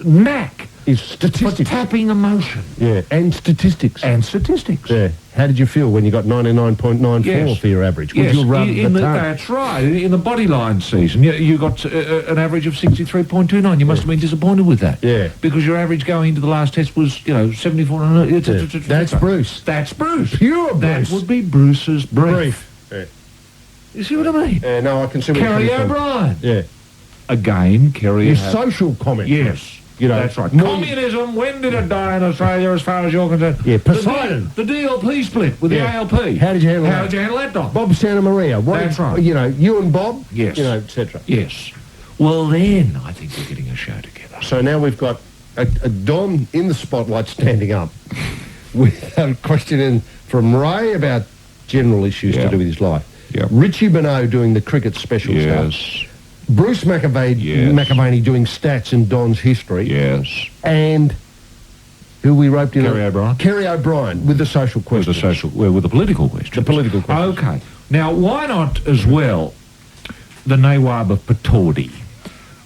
Speaker 1: knack
Speaker 3: Is
Speaker 1: for
Speaker 3: statistics.
Speaker 1: tapping emotion.
Speaker 3: Yeah, and statistics.
Speaker 1: And statistics.
Speaker 3: Yeah. How did you feel when you got 99.94
Speaker 1: Yes.
Speaker 3: for your average? Would
Speaker 1: Yes,
Speaker 3: you rub
Speaker 1: in
Speaker 3: the tongue?
Speaker 1: that's right. In the bodyline season, you got an average of 63.29. You must have been disappointed with that.
Speaker 3: Yeah.
Speaker 1: Because your average going into the last test was, 74.
Speaker 3: That's Bruce.
Speaker 1: That's Bruce.
Speaker 3: Pure
Speaker 1: That
Speaker 3: Bruce.
Speaker 1: would be Bruce's brief.
Speaker 3: Yeah.
Speaker 1: You see what I mean?
Speaker 3: No, I can see where you're
Speaker 1: Kerry
Speaker 3: coming from.
Speaker 1: O'Brien.
Speaker 3: Yeah.
Speaker 1: Again, Kerry.
Speaker 3: His social comment.
Speaker 1: Yes. That's right.
Speaker 3: more-
Speaker 1: Communism, when did it die in Australia as far as you're concerned?
Speaker 3: Yeah,
Speaker 1: The
Speaker 3: Poseidon.
Speaker 1: The DLP split with the
Speaker 3: Yeah.
Speaker 1: ALP.
Speaker 3: How did you handle
Speaker 1: How
Speaker 3: that?
Speaker 1: did you handle that, Don?
Speaker 3: Bob Santa Maria.
Speaker 1: That's right.
Speaker 3: You and Bob.
Speaker 1: Yes.
Speaker 3: Etc.
Speaker 1: Yes. Well, then I think we're getting a show together.
Speaker 3: So now we've got a Don in the spotlight standing up with a question in from Ray about general issues to
Speaker 1: Yeah.
Speaker 3: do with his life.
Speaker 1: Yeah.
Speaker 3: Richie Benaud doing the cricket special stuff. Bruce McAvaney,
Speaker 1: Yes.
Speaker 3: McAvaney doing stats in Don's history.
Speaker 1: Yes.
Speaker 3: And who we roped in?
Speaker 1: Kerry O'Brien.
Speaker 3: Kerry O'Brien with the social
Speaker 1: With
Speaker 3: question.
Speaker 1: with the political question.
Speaker 3: The political question.
Speaker 1: Okay. Now, why not as well the Nawab of Pataudi?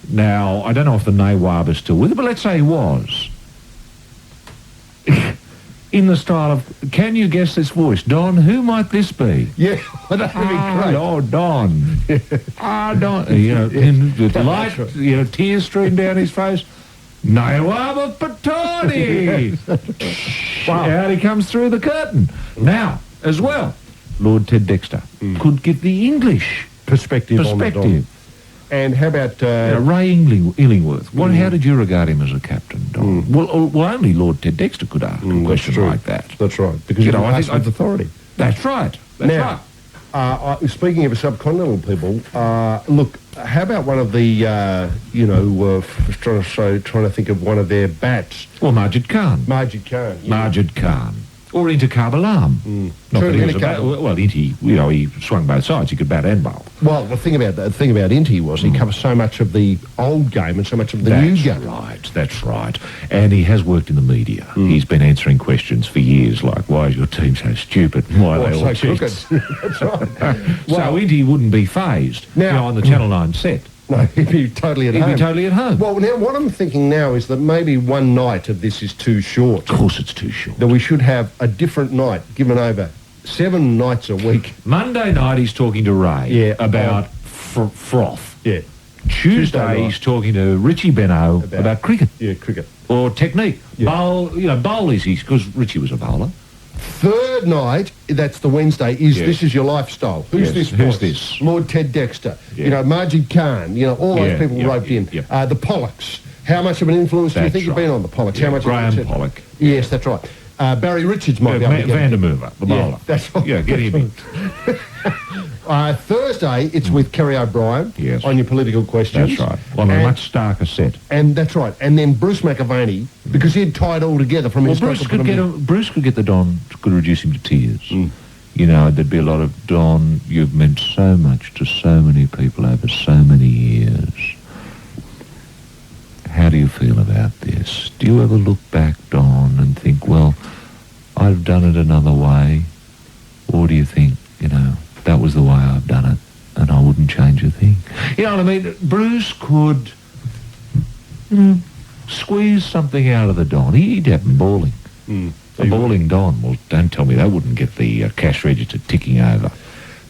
Speaker 1: Now, I don't know if the Nawab is still with it, but let's say he was. In the style of, can you guess this voice? Don, who might this be?
Speaker 3: Yeah, that'd be great.
Speaker 1: Oh, Don. Don. With light, tears stream down his face. Nawab of Pataudi. Out he comes through the curtain. Now, as well, Lord Ted Dexter could give the English
Speaker 3: Perspective on the Don. And how about...
Speaker 1: Ray Illingworth. How did you regard him as a captain, Don? Well, only Lord Ted Dexter could ask a question
Speaker 3: true.
Speaker 1: like that.
Speaker 3: That's right. Because
Speaker 1: You know,
Speaker 3: I
Speaker 1: I
Speaker 3: think
Speaker 1: think
Speaker 3: with authority.
Speaker 1: That's right. That's
Speaker 3: Now,
Speaker 1: right.
Speaker 3: Speaking of subcontinental people, look, how about one of the, trying to think of one of their bats,
Speaker 1: Well, Majid Khan.
Speaker 3: Majid Khan.
Speaker 1: Majid Khan. Or Inter Alam. Not
Speaker 3: True,
Speaker 1: that he was
Speaker 3: Inter
Speaker 1: a well, Inti, he swung both sides. He could bat and bowl.
Speaker 3: Well, the thing about Inti was he covers so much of the old game and so much of the new game.
Speaker 1: That's right. And he has worked in the media. He's been answering questions for years, like, why is your team so stupid? Why are they all
Speaker 3: so
Speaker 1: cheats?
Speaker 3: That's right.
Speaker 1: So Inti wouldn't be phased
Speaker 3: Now-
Speaker 1: on the Channel 9 set.
Speaker 3: No, he'd be totally at
Speaker 1: He'd
Speaker 3: home.
Speaker 1: be totally at home.
Speaker 3: Well, now what I'm thinking now is that maybe one night of this is too short.
Speaker 1: Of course it's too short.
Speaker 3: That we should have a different night given over 7 nights a week.
Speaker 1: Monday night he's talking to Ray
Speaker 3: Yeah,
Speaker 1: about froth.
Speaker 3: Yeah.
Speaker 1: Tuesday
Speaker 3: night.
Speaker 1: he's talking to Richie Benaud about cricket
Speaker 3: Yeah, cricket.
Speaker 1: or technique.
Speaker 3: Yeah.
Speaker 1: Bowl is because Richie was a bowler.
Speaker 3: Third night, that's the Wednesday, is
Speaker 1: Yes.
Speaker 3: This Is Your Lifestyle. Who's
Speaker 1: Yes,
Speaker 3: this?
Speaker 1: who's
Speaker 3: voice?
Speaker 1: this?
Speaker 3: Lord Ted Dexter.
Speaker 1: Yeah.
Speaker 3: Majid Khan. All those
Speaker 1: Yeah,
Speaker 3: people
Speaker 1: yep,
Speaker 3: roped in.
Speaker 1: yep.
Speaker 3: The Pollocks. How much of an influence do you
Speaker 1: That's
Speaker 3: think you've
Speaker 1: right.
Speaker 3: been on the Pollocks?
Speaker 1: Yeah,
Speaker 3: How much?
Speaker 1: Graham
Speaker 3: of
Speaker 1: Pollock.
Speaker 3: Yes, that's right. Barry Richards might be able to get
Speaker 1: Vandermeer, the bowler.
Speaker 3: that's right.
Speaker 1: Yeah, get him in.
Speaker 3: Thursday, it's with Kerry O'Brien
Speaker 1: Yes.
Speaker 3: on your political questions.
Speaker 1: That's right. On a
Speaker 3: And-
Speaker 1: much starker set.
Speaker 3: And that's right. And then Bruce McAvaney, because he'd tie it all together from
Speaker 1: Well,
Speaker 3: his...
Speaker 1: Bruce could get the Don, could reduce him to tears. You know, there'd be a lot of, Don, you've meant so much to so many people over so many years. How do you feel about this? Do you ever look back, Don, and think, well, I'd have done it another way? Or do you think, you know, that was the way I've done it and I wouldn't change a thing? You know what I mean? Bruce could, squeeze something out of the Don. He'd have him bawling. A bawling Don. Well, don't tell me that wouldn't get the cash register ticking over.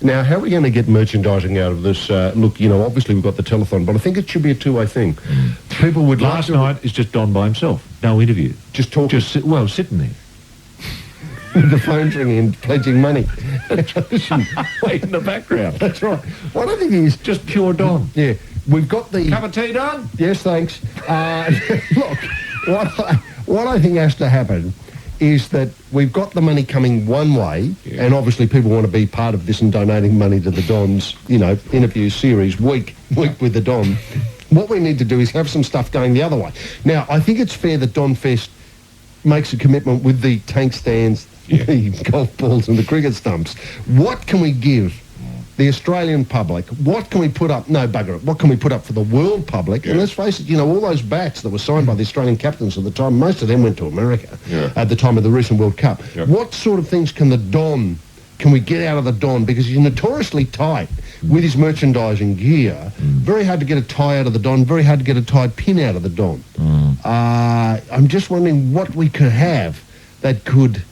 Speaker 3: Now, how are we going to get merchandising out of this? Look, you know, obviously we've got the telethon, but I think it should be a two-way thing. People would like
Speaker 1: Last
Speaker 3: to...
Speaker 1: night is just Don by himself. No interview.
Speaker 3: Just talking.
Speaker 1: Just, sitting there.
Speaker 3: With the phone's ringing and pledging money.
Speaker 1: Wait in the background.
Speaker 3: That's right. What I think is...
Speaker 1: Just pure Don.
Speaker 3: Yeah, we've got the...
Speaker 1: Cup of tea, Don?
Speaker 3: Yes, thanks. Look, what I think has to happen is that we've got the money coming one way, and obviously people want to be part of this and donating money to the Dons, you know, interview series, week with the Don. What we need to do is have some stuff going the other way. Now, I think it's fair that Don Fest makes a commitment with the tank stands, the golf balls and the cricket stumps. What can we give the Australian public? What can we put up? No, bugger it. What can we put up for the world public? And let's face it, you know, all those bats that were signed by the Australian captains at the time, most of them went to America at the time of the recent World Cup. What sort of things can we get out of the Don? Because he's notoriously tight with his merchandising gear. Very hard to get a tie out of the Don, very hard to get a tied pin out of the Don. I'm just wondering what we could have that could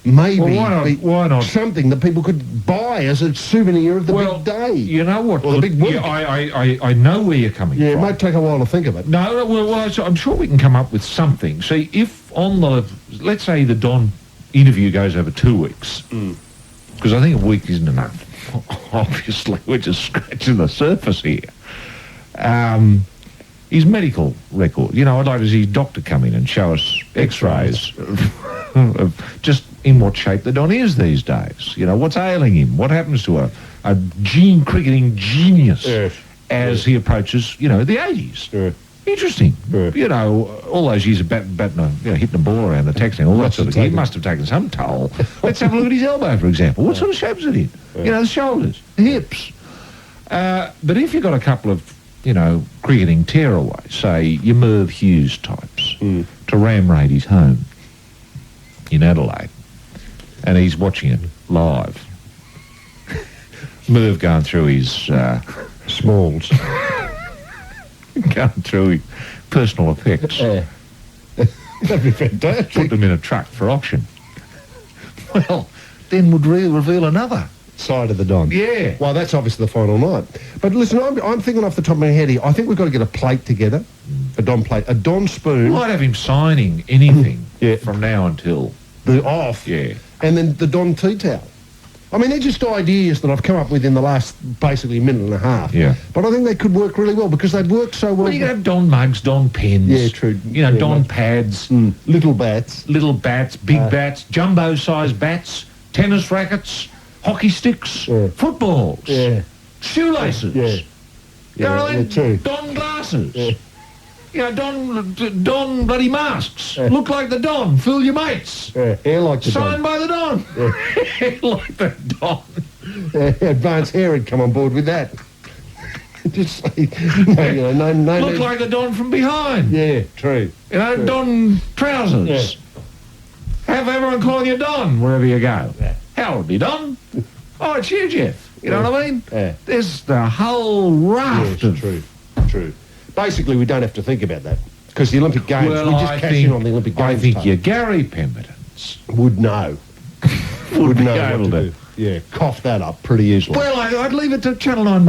Speaker 3: maybe
Speaker 1: why not?
Speaker 3: something that people could buy as a souvenir of the big day.
Speaker 1: You know what?
Speaker 3: Or the big week.
Speaker 1: Yeah, I know where you're coming
Speaker 3: Yeah, it
Speaker 1: from.
Speaker 3: might take a while to think of it.
Speaker 1: No, well, I'm sure we can come up with something. See, if let's say the Don interview goes over 2 weeks, because I think a week isn't enough. Obviously, we're just scratching the surface here. His medical record, you know, I'd like to see his doctor come in and show us X-rays of just in what shape the Don is these days. You know, what's ailing him? What happens to a cricketing genius as he approaches, you know, the 80s? Interesting. You know, all those years of hitting a ball around the taxi and all that sort of thing. He must have taken some toll. Let's have a look at his elbow, for example. What sort of shape is it in? You know, the shoulders, the hips. But if you've got a couple of, you know, cricketing tearaway, say your Merv Hughes types, to ram raid his home in Adelaide, and he's watching it live. Merv going through his
Speaker 3: Smalls.
Speaker 1: going through his personal effects.
Speaker 3: That'd be fantastic.
Speaker 1: Put them in a truck for auction. Well, then would reveal another
Speaker 3: Side of the Don.
Speaker 1: Yeah.
Speaker 3: Well, that's obviously the final night. But listen, I'm thinking off the top of my head here, I think we've got to get a plate together, a Don plate, a Don
Speaker 1: We
Speaker 3: spoon,
Speaker 1: might have him signing anything
Speaker 3: Yeah.
Speaker 1: from now until.
Speaker 3: the off,
Speaker 1: Yeah.
Speaker 3: and then the Don tea towel. I mean, they're just ideas that I've come up with in the last basically minute and a half.
Speaker 1: Yeah.
Speaker 3: But I think they could work really well because they'd work so well.
Speaker 1: Well, you can have Don mugs, Don pens.
Speaker 3: Yeah, true.
Speaker 1: You know,
Speaker 3: Yeah,
Speaker 1: Don
Speaker 3: mate.
Speaker 1: pads,
Speaker 3: Little bats.
Speaker 1: little bats, big bats, jumbo-sized bats, tennis rackets, hockey sticks,
Speaker 3: Yeah.
Speaker 1: footballs,
Speaker 3: Yeah.
Speaker 1: shoelaces.
Speaker 3: Yeah.
Speaker 1: You know what I mean?
Speaker 3: true.
Speaker 1: Don glasses.
Speaker 3: Yeah.
Speaker 1: You know, Don bloody masks. Look like the Don. Fool your mates.
Speaker 3: Yeah. Hair like the
Speaker 1: Signed
Speaker 3: Don.
Speaker 1: by the Don. Like the Don.
Speaker 3: Advanced hair had come on board with that. Just say, no.
Speaker 1: Look like the Don from behind.
Speaker 3: Yeah, true.
Speaker 1: You know, Don trousers. Have everyone calling you Don wherever you go.
Speaker 3: Yeah.
Speaker 1: Howdy, Don. Oh, it's you, Jeff. You know what I mean?
Speaker 3: Yeah.
Speaker 1: There's the whole raft
Speaker 3: Yes,
Speaker 1: of...
Speaker 3: true. Basically, we don't have to think about that because the Olympic Games,
Speaker 1: Well,
Speaker 3: we just cash in on the Olympic Games.
Speaker 1: I think
Speaker 3: part.
Speaker 1: your Gary Pembertons
Speaker 3: would know.
Speaker 1: would be
Speaker 3: know
Speaker 1: able
Speaker 3: what
Speaker 1: to...
Speaker 3: do. Yeah, cough that up pretty easily.
Speaker 1: Well, I'd leave it to Channel 9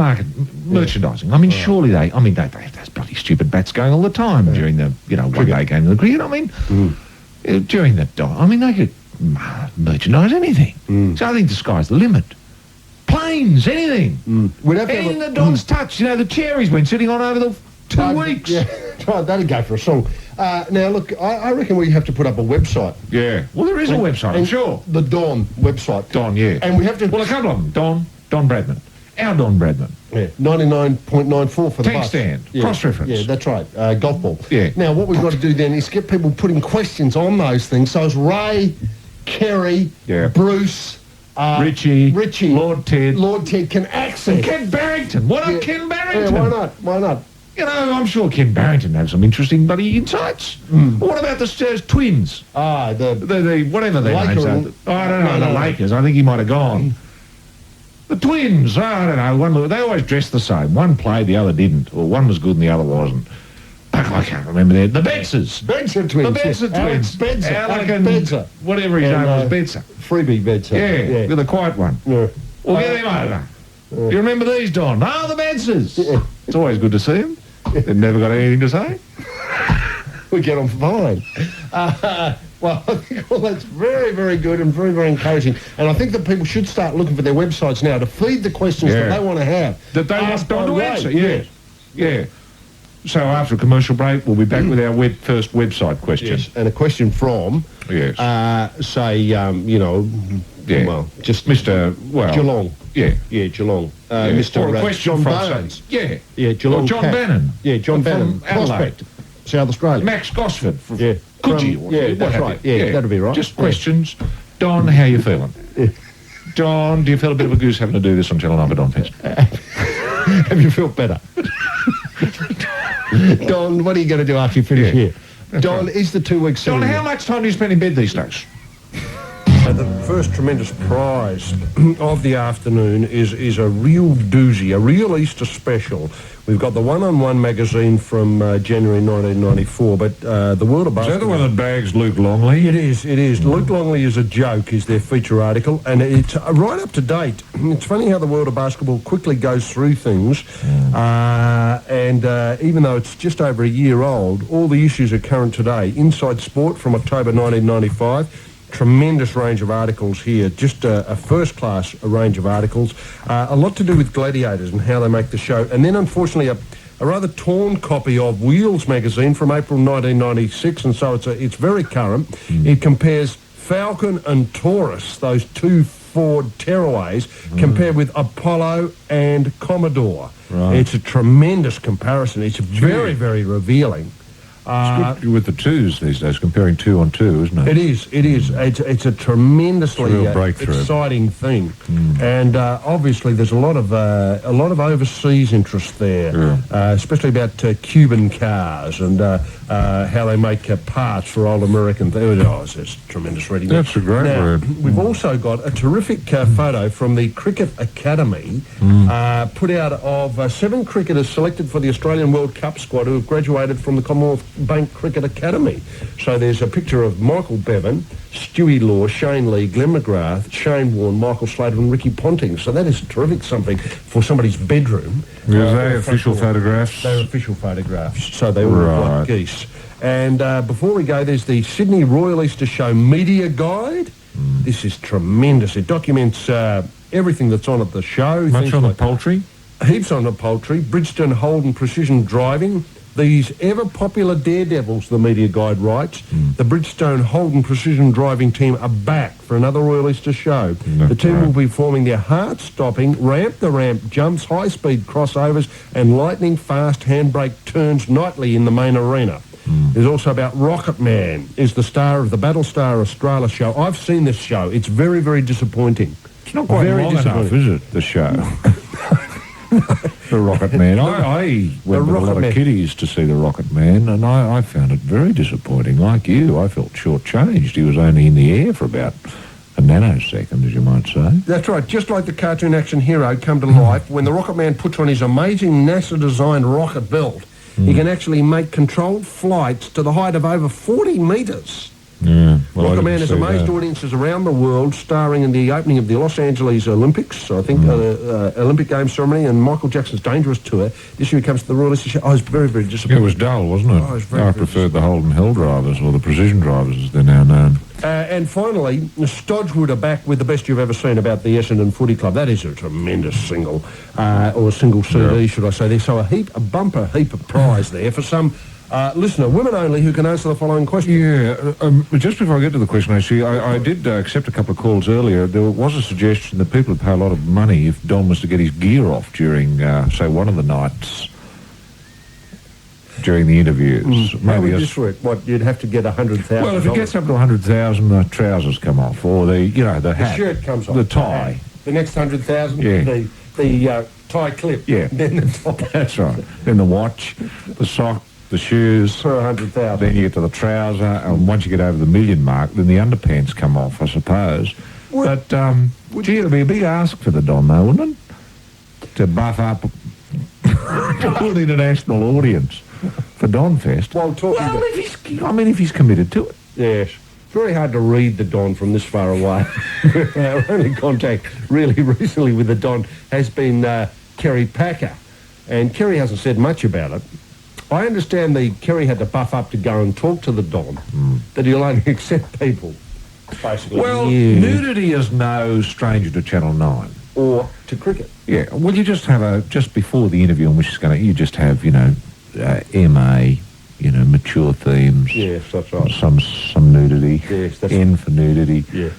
Speaker 1: merchandising. I mean, surely they have those bloody stupid bats going all the time during the, one-day game of the cricket. I mean, during that, I mean, they could merchandise anything. So I think the sky's the limit. Planes, anything.
Speaker 3: We'd have to
Speaker 1: Anything
Speaker 3: have
Speaker 1: that Don's touched. You know, the chair he's been sitting on over the 2 weeks.
Speaker 3: Yeah, right, that'd go for a song. Now, look, I reckon we have to put up a website.
Speaker 1: Yeah. Well, there is a website, I'm
Speaker 3: And
Speaker 1: sure.
Speaker 3: The Dawn website.
Speaker 1: Don, yeah.
Speaker 3: And we have to...
Speaker 1: Well, a couple of them. Don Bradman. Our Don Bradman.
Speaker 3: Yeah, 99.94 for the
Speaker 1: Tank
Speaker 3: bus.
Speaker 1: stand,
Speaker 3: Yeah,
Speaker 1: cross-reference.
Speaker 3: Yeah, that's right. Golf ball.
Speaker 1: Yeah.
Speaker 3: Now, what we've got to do then is get people putting questions on those things. So it's Ray, Kerry,
Speaker 1: Yeah.
Speaker 3: Bruce,
Speaker 1: Richie,
Speaker 3: Lord Ted can access.
Speaker 1: Ken Barrington. Why not Ken Barrington?
Speaker 3: Yeah, why not? Why not?
Speaker 1: You know, I'm sure Ken Barrington has some interesting bloody insights. What about the Twins? The whatever their names are. I don't know, the Lakers. I think he might have gone. The Twins, I don't know. They always dressed the same. One played, the other didn't. Or one was good and the other wasn't. I can't remember their... The Betzers.
Speaker 3: Benzer twins.
Speaker 1: The Betzers twins.
Speaker 3: Alex Benzer.
Speaker 1: Whatever his name was, Betzer.
Speaker 3: Freebie Benzer.
Speaker 1: Yeah, with the quiet one.
Speaker 3: Yeah.
Speaker 1: We'll get him over. You remember these, Don? Oh, the Betzers.
Speaker 3: Yeah.
Speaker 1: It's always good to see them. They've never got anything to say.
Speaker 3: We get on fine. Well, I think all that's very, very good and very, very encouraging. And I think that people should start looking for their websites now to feed the questions that they want to have.
Speaker 1: That they want
Speaker 3: Asked
Speaker 1: Don to
Speaker 3: by Ray.
Speaker 1: answer, yeah. So after a commercial break, we'll be back with our first website question.
Speaker 3: Yes, and a question from,
Speaker 1: Yes. Yeah.
Speaker 3: well, just
Speaker 1: Mr. Well,
Speaker 3: Geelong.
Speaker 1: Yeah.
Speaker 3: Yeah, Geelong.
Speaker 1: Yeah.
Speaker 3: Mr.
Speaker 1: Or a question
Speaker 3: John
Speaker 1: from
Speaker 3: Barnes.
Speaker 1: Yeah.
Speaker 3: Yeah, Geelong.
Speaker 1: Or John
Speaker 3: Cat.
Speaker 1: Bannon.
Speaker 3: Yeah, John Bannon.
Speaker 1: From Adelaide.
Speaker 3: Prospect, South Australia.
Speaker 1: Max Gosford.
Speaker 3: Yeah.
Speaker 1: Coogee.
Speaker 3: Yeah, that's right. Yeah, that'd be right.
Speaker 1: Just questions. Don, how you feeling?
Speaker 3: Yeah.
Speaker 1: Don, do you feel a bit of a goose having to do this on Channel 9 for Don Fest?
Speaker 3: Have you felt better? Don, what are you going to do after you finish here? Don, is the 2 weeks...
Speaker 1: Don, how much time do you spend in bed these days?
Speaker 3: The first tremendous prize of the afternoon is a real doozy, a real Easter special. We've got the One-on-One magazine from January 1994, but the World of Basketball...
Speaker 1: Is that the one that bags Luke Longley?
Speaker 3: It is. Luke Longley is a joke, is their feature article, and it's right up to date. It's funny how the World of Basketball quickly goes through things, and even though it's just over a year old, all the issues are current today. Inside Sport from October 1995... Tremendous range of articles here, just a first-class range of articles. A lot to do with gladiators and how they make the show. And then, unfortunately, a rather torn copy of Wheels magazine from April 1996, and so it's very current. It compares Falcon and Taurus, those two Ford Tearaways, compared with Apollo and Commodore.
Speaker 1: Right.
Speaker 3: It's a tremendous comparison. It's very, very revealing.
Speaker 1: It's good with the twos these days, comparing 2 on 2, isn't it?
Speaker 3: It is. It's a tremendously
Speaker 1: It's a real breakthrough.
Speaker 3: exciting thing, and obviously there's a lot of overseas interest there, especially about Cuban cars and how they make parts for old American things. Oh, it's tremendous reading.
Speaker 1: That's a great read.
Speaker 3: We've also got a terrific photo from the Cricket Academy, put out of 7 cricketers selected for the Australian World Cup squad who have graduated from the Commonwealth Bank Cricket Academy. So there's a picture of Michael Bevan, Stewie Law, Shane Lee, Glenn McGrath, Shane Warne, Michael Slater and Ricky Ponting. So that is terrific something for somebody's bedroom.
Speaker 1: Are they official photographs?
Speaker 3: They're official photographs. So they all look like geese. And before we go, there's the Sydney Royal Easter Show Media Guide. This is tremendous. It documents everything that's on at the show.
Speaker 1: Much on the poultry?
Speaker 3: Heaps on the poultry. Bridgestone Holden Precision Driving. These ever-popular daredevils, the media guide writes, the Bridgestone Holden Precision Driving team are back for another Royal Easter show. The team will be performing their heart-stopping, ramp-the-ramp jumps, high-speed crossovers and lightning-fast handbrake turns nightly in the main arena. There's also about Rocket Man, is the star of the Battlestar Australia show. I've seen this show. It's very, very disappointing.
Speaker 1: It's not quite long enough, is it, the show? The Rocket Man. I went with a lot of kiddies to see the Rocket Man, and I found it very disappointing. Like you, I felt shortchanged. He was only in the air for about a nanosecond, as you might say.
Speaker 3: That's right. Just like the cartoon action hero come to life, when the Rocket Man puts on his amazing NASA-designed rocket build, he can actually make controlled flights to the height of over 40 metres.
Speaker 1: Yeah, well,
Speaker 3: Rocket Man has amazed audiences around the world, starring in the opening of the Los Angeles Olympics, I think, Olympic Games ceremony, and Michael Jackson's Dangerous Tour. This year he comes to the Royal Easter Show. I was very, very disappointed.
Speaker 1: It was dull, wasn't it?
Speaker 3: Oh, it was very,
Speaker 1: I
Speaker 3: very
Speaker 1: preferred the Holden Hill drivers, or the precision drivers as they're now known.
Speaker 3: And finally, Stodgewood are back with the best you've ever seen about the Essendon Footy Club. That is a tremendous single, or a single CD, should I say. There's so a bumper heap of prize there for some Listener, women only, who can answer the following question.
Speaker 1: Yeah, just before I get to the question, actually, I did accept a couple of calls earlier. There was a suggestion that people would pay a lot of money if Don was to get his gear off during, say, one of the nights during the interviews.
Speaker 3: How would this work? What, you'd have to get $100,000?
Speaker 1: Well, if it gets up to 100,000, the trousers come off, or the hat,
Speaker 3: shirt comes off,
Speaker 1: the tie.
Speaker 3: The next 100,000,
Speaker 1: Yeah.
Speaker 3: the tie clip.
Speaker 1: Yeah,
Speaker 3: Then the tie.
Speaker 1: that's right. Then the watch, the sock, the shoes.
Speaker 3: For 100,000.
Speaker 1: Then you get to the trouser, and once you get over the million mark, then the underpants come off, I suppose. But, gee, it'd be a big ask for the Don, though, wouldn't it? To buff up an international audience for Don Fest.
Speaker 3: Well,
Speaker 1: if he's committed to it.
Speaker 3: Yes. It's very hard to read the Don from this far away. Our only contact really recently with the Don has been Kerry Packer. And Kerry hasn't said much about it. I understand Kerry had to buff up to go and talk to the Don, that he'll only accept people, basically.
Speaker 1: Well, nudity is no stranger to Channel 9.
Speaker 3: Or to cricket.
Speaker 1: Yeah, well, you just have just before the interview in which it's going to, you just have, MA, mature themes.
Speaker 3: Yes, that's right.
Speaker 1: Some nudity.
Speaker 3: Yes, that's
Speaker 1: N for nudity.
Speaker 3: Yeah.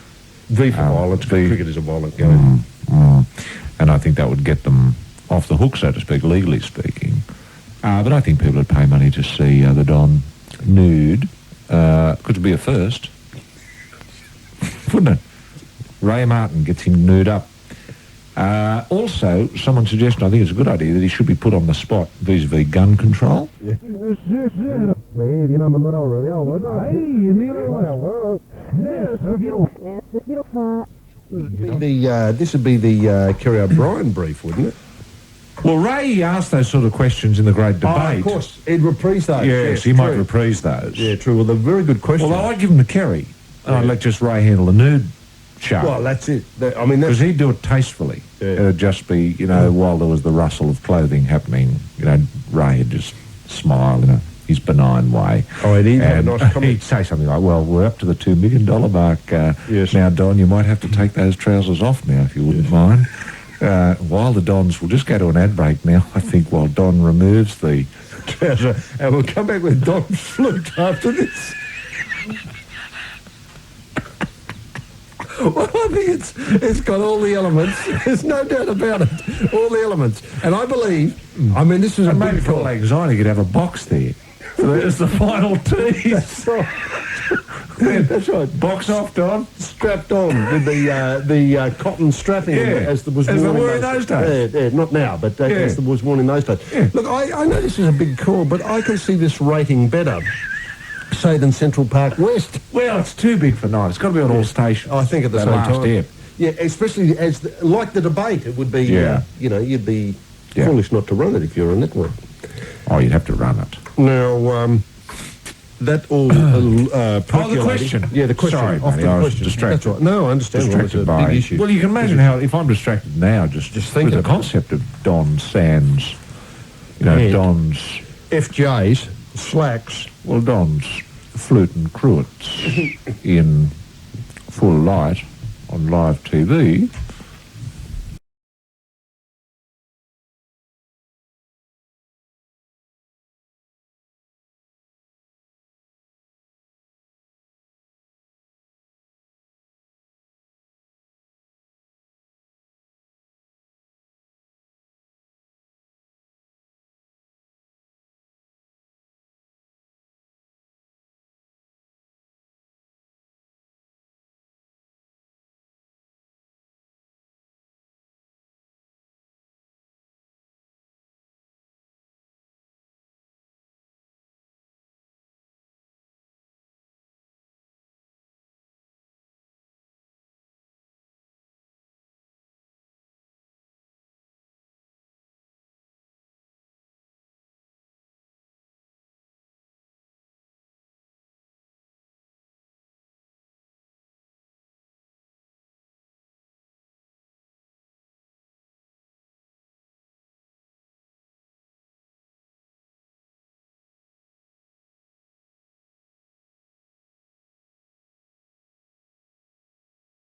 Speaker 3: V for violence,
Speaker 1: V.
Speaker 3: cricket is a violent game.
Speaker 1: And I think that would get them off the hook, so to speak, legally speaking. But I think people would pay money to see the Don nude. Could be a first, wouldn't it? Ray Martin gets him nude up. Also, someone suggested, I think it's a good idea, that he should be put on the spot vis-a-vis gun control.
Speaker 3: This would be the Kerry O'Brien brief, wouldn't it?
Speaker 1: Well, Ray asked those sort of questions in the great debate.
Speaker 3: Oh, of course. He'd reprise those.
Speaker 1: Yes, he might reprise those.
Speaker 3: Yeah, true. Well, they're very good questions.
Speaker 1: Well, I'd give them to Kerry, and I'd let just Ray handle the nude show.
Speaker 3: Well, that's it.
Speaker 1: Because he'd do it tastefully.
Speaker 3: Yeah.
Speaker 1: It'd just be, while there was the rustle of clothing happening, Ray would just smile in his benign way.
Speaker 3: Oh, he'd have a nice comment.
Speaker 1: He'd say something like, well, we're up to the $2 million mark.
Speaker 3: Yes.
Speaker 1: Now, Don, you might have to take those trousers off now, if you wouldn't mind. While the Dons, we'll just go to an ad break now, I think, while Don removes the trouser.
Speaker 3: And we'll come back with Don's flute after this. Well, I think it's got all the elements. There's no doubt about it. All the elements. And I believe, this is a
Speaker 1: maybe
Speaker 3: big
Speaker 1: for all anxiety, you could have a box there. So there's the final tease.
Speaker 3: That's right. That's right.
Speaker 1: Box off, Don.
Speaker 3: Strapped on with the cotton strapping, as was worn in those days. Yeah, not now, but as was worn in those days.
Speaker 1: Yeah.
Speaker 3: Look, I know this is a big call, but I can see this rating better, say, than Central Park West.
Speaker 1: Well, it's too big for night. It's got to be on all stations.
Speaker 3: I think at the
Speaker 1: that
Speaker 3: same
Speaker 1: last
Speaker 3: time.
Speaker 1: Ep.
Speaker 3: Yeah, especially like the debate, it would be, you'd be foolish not to run it if you're a network.
Speaker 1: Oh, you'd have to run it.
Speaker 3: Now, that all
Speaker 1: the question.
Speaker 3: Yeah, the question.
Speaker 1: Sorry,
Speaker 3: off
Speaker 1: Matty,
Speaker 3: the
Speaker 1: I was
Speaker 3: question.
Speaker 1: distracted.
Speaker 3: That's right. No, I understand.
Speaker 1: Distracted
Speaker 3: Well, it's a
Speaker 1: by...
Speaker 3: big issue.
Speaker 1: Well, you can imagine how, if I'm distracted now, just
Speaker 3: think
Speaker 1: with the
Speaker 3: about
Speaker 1: concept of Don Sands,
Speaker 3: And
Speaker 1: Don's...
Speaker 3: FJs, slacks.
Speaker 1: Well, Don's flute and cruets in full light on live TV.